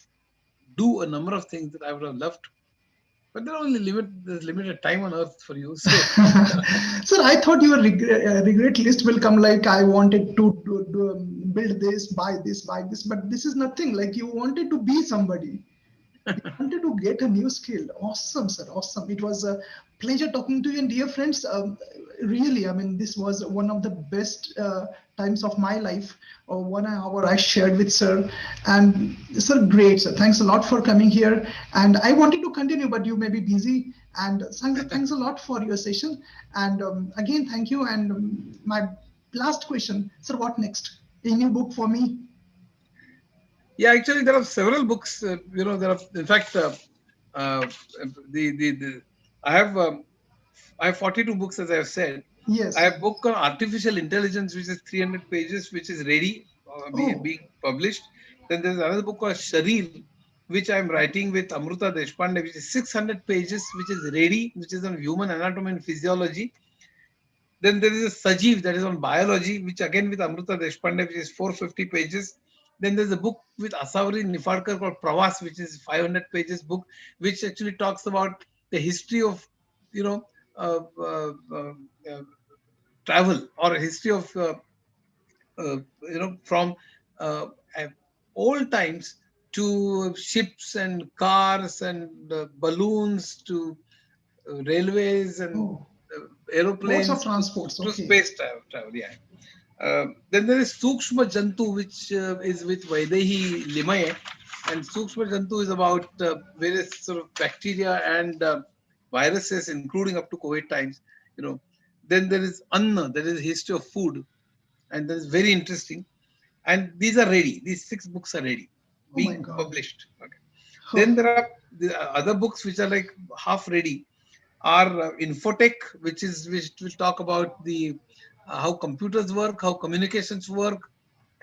Speaker 2: do a number of things that I would have loved. But there's limited time on earth for you. So
Speaker 1: Sir, I thought your regret list will come like I wanted to build this, buy this, but this is nothing. Like you wanted to be somebody. You wanted to get a new skill. Awesome, sir. Awesome. It was a Pleasure talking to you. And dear friends, really, I mean, this was one of the best times of my life. 1 hour I shared with sir, and sir, great. Sir, thanks a lot for coming here. And I wanted to continue, but you may be busy. And thanks a lot for your session. And again, thank you. And my last question, sir, what next? A new book for me?
Speaker 2: Yeah, actually, there are several books. There are, in fact, uh, the I have um, I have 42 books, as I have said. I
Speaker 1: Yes.
Speaker 2: have book on artificial intelligence, which is 300 pages, which is ready,
Speaker 1: Oh,
Speaker 2: being published. Then there's another book called Sharir, which I'm writing with Amruta Deshpande, which is 600 pages, which is ready, which is on human anatomy and physiology. Then there is a Sajiv that is on biology, which again with Amruta Deshpande, which is 450 pages. Then there's a book with Asawari Nifarkar called Pravas, which is 500 pages book, which actually talks about the history of, you know, uh, uh, uh, uh, travel, or a history of, from uh, uh, old times to ships and cars and balloons to railways and
Speaker 1: oh, lots of
Speaker 2: aeroplanes
Speaker 1: transports.
Speaker 2: to
Speaker 1: Okay.
Speaker 2: space travel. Yeah. Then there is Sukshma Jantu, which is with Vaidehi Limaye. And Sukshma Jantu is about various sort of bacteria and viruses, including up to COVID times. You know. Then there is Anna, that is history of food, and that is very interesting. And these are ready. These six books are ready,
Speaker 1: Oh my
Speaker 2: being
Speaker 1: God.
Speaker 2: published. Okay. Then
Speaker 1: Oh,
Speaker 2: there are the other books which are like half ready, are infotech, which will talk about the how computers work, how communications work,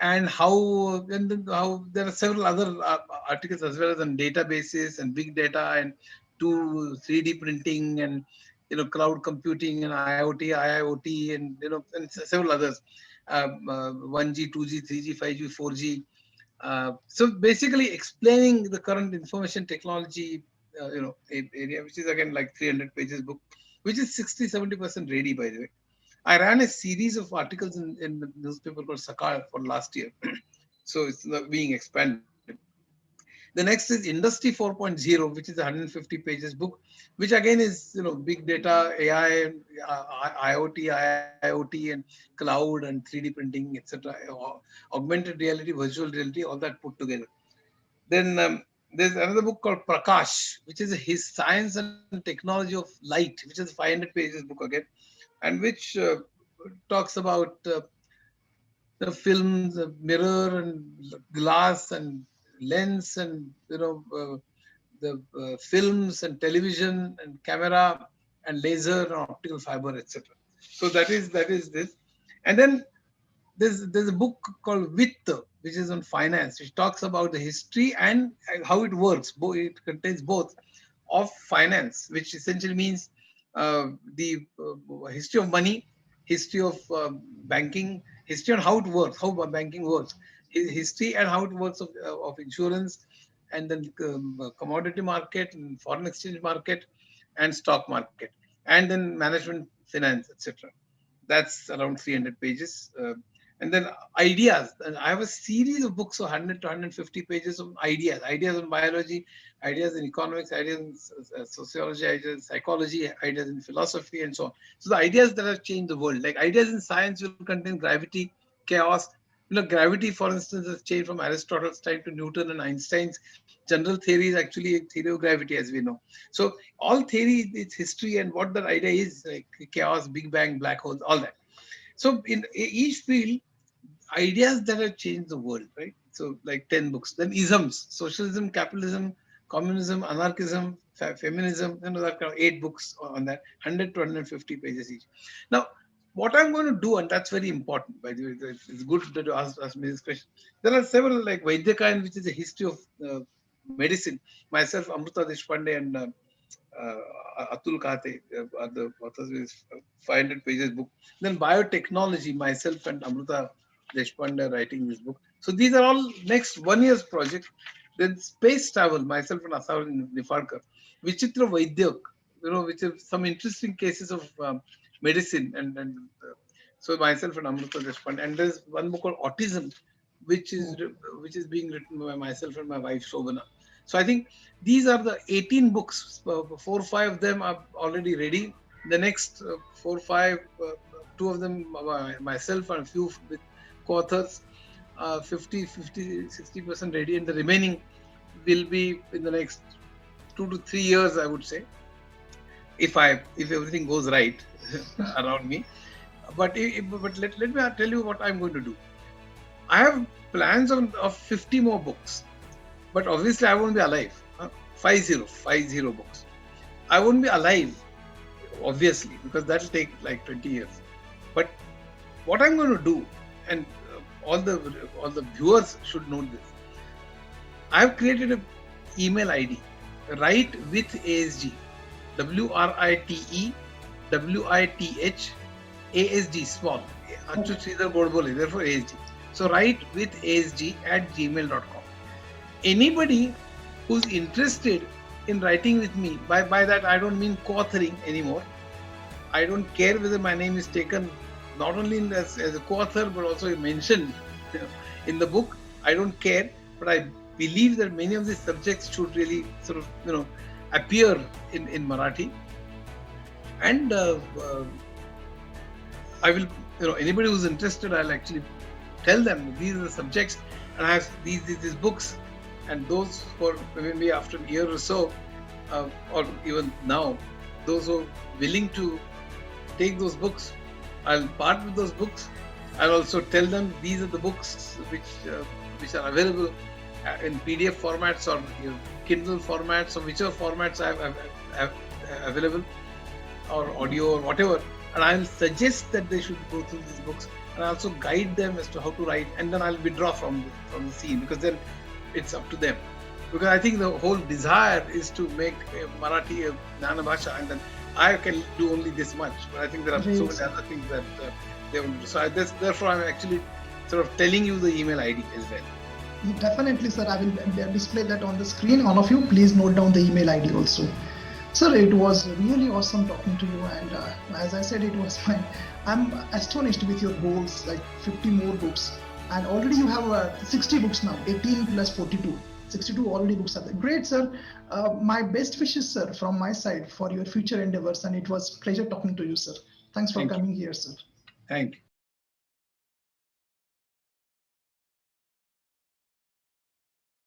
Speaker 2: and how there are several other articles as well as on databases and big data and to 3D printing and cloud computing and IoT, IIoT, and and several others, 1G, 2G, 3G, 5G, 4G. So basically explaining the current information technology area, which is again like 300 pages book, which is 60-70% ready, by the way. I ran a series of articles in the newspaper called Sakal for last year. So it's being expanded. The next is Industry 4.0, which is a 150 pages book, which again is big data, AI, IoT, IIoT, and cloud and 3D printing, etc. Augmented reality, virtual reality, all that put together. Then there's another book called Prakash, which is his science and technology of light, which is 500 pages book again, and which talks about the films, mirror and glass and lens and the films and television and camera and laser and optical fiber, etc. So that is this, and then there's a book called Vitt, which is on finance, which talks about the history and how it works. It contains both of finance, which essentially means the history of money, history of banking, history on how it works, how banking works, history and how it works of insurance, and then commodity market and foreign exchange market and stock market, and then management, finance, etc. That's around 300 pages. And then ideas. And I have a series of books of 100 to 150 pages of ideas on biology, ideas in economics, ideas in sociology, ideas in psychology, ideas in philosophy, and so on. So the ideas that have changed the world, like ideas in science will contain gravity, chaos. Gravity, for instance, has changed from Aristotle's time to Newton and Einstein's general theory is actually a theory of gravity, as we know. So all theory, its history and what that idea is, like chaos, Big Bang, black holes, all that. So in each field, ideas that have changed the world, right? So like 10 books. Then isms, socialism, capitalism, communism, anarchism, feminism, that kind of 8 books on that, 100 to 150 pages each. Now, what I'm going to do, and that's very important, by the way, it's good that you ask me this question. There are several, like Vaidyakan, which is a history of medicine. Myself, Amruta Deshpande, and Atul Kate are the authors of this 500 pages book. Then biotechnology, myself and Amruta Deshpande are writing this book. So these are all next 1 year's project. Then space travel, myself and Asar Nifarkar. Vichitra Vaidyak, which is some interesting cases of medicine and so myself and Amruta Deshpande. And there's one book called Autism, which is
Speaker 1: oh,
Speaker 2: which is being written by myself and my wife Shobana. So I think these are the 18 books. 4 or 5 of them are already ready. The next 4 or 5, two of them myself and a few with co-authors, 50, 60% ready, and the remaining will be in the next 2 to 3 years, I would say, if everything goes right around me. Let me tell you what I'm going to do. I have plans of 50 more books, but obviously I won't be alive. 50 books. I won't be alive, obviously, because that'll take like 20 years. But what I'm going to do, and all the viewers should know this. I've created an email ID, Write with ASG, WRITE WITH small, Achyut Godbole, therefore ASG. So write with ASG at gmail.com. Anybody who's interested in writing with me, by that I don't mean co-authoring anymore. I don't care whether my name is taken not only as a co-author but also mentioned, you know, in the book. I don't care, but I believe that many of these subjects should really sort of appear in Marathi. And I will, anybody who's interested, I'll actually tell them these are the subjects, and I have these books, and those for maybe after a year or so, or even now, those who are willing to take those books, I'll part with those books. I'll also tell them these are the books which are available in PDF formats or Kindle formats or whichever formats I have available, or audio or whatever, and I'll suggest that they should go through these books, and I also guide them as to how to write, and then I'll withdraw from the scene, because then it's up to them. Because I think the whole desire is to make Marathi a Jnana Bhasha, and then I can do only this much, but I think there are so many other things that they want to do. So therefore I'm actually sort of telling you the email ID as well.
Speaker 1: Definitely, sir. I will display that on the screen. All of you, please note down the email ID also. Sir, it was really awesome talking to you, and as I said, it was fine. I'm astonished with your goals, like 50 more books, and already you have 60 books now, 18 plus 42. 62 already books are there. Great, sir. My best wishes, sir, from my side for your future endeavors, and it was pleasure talking to you, sir. Thanks for coming here, sir.
Speaker 2: Thank you.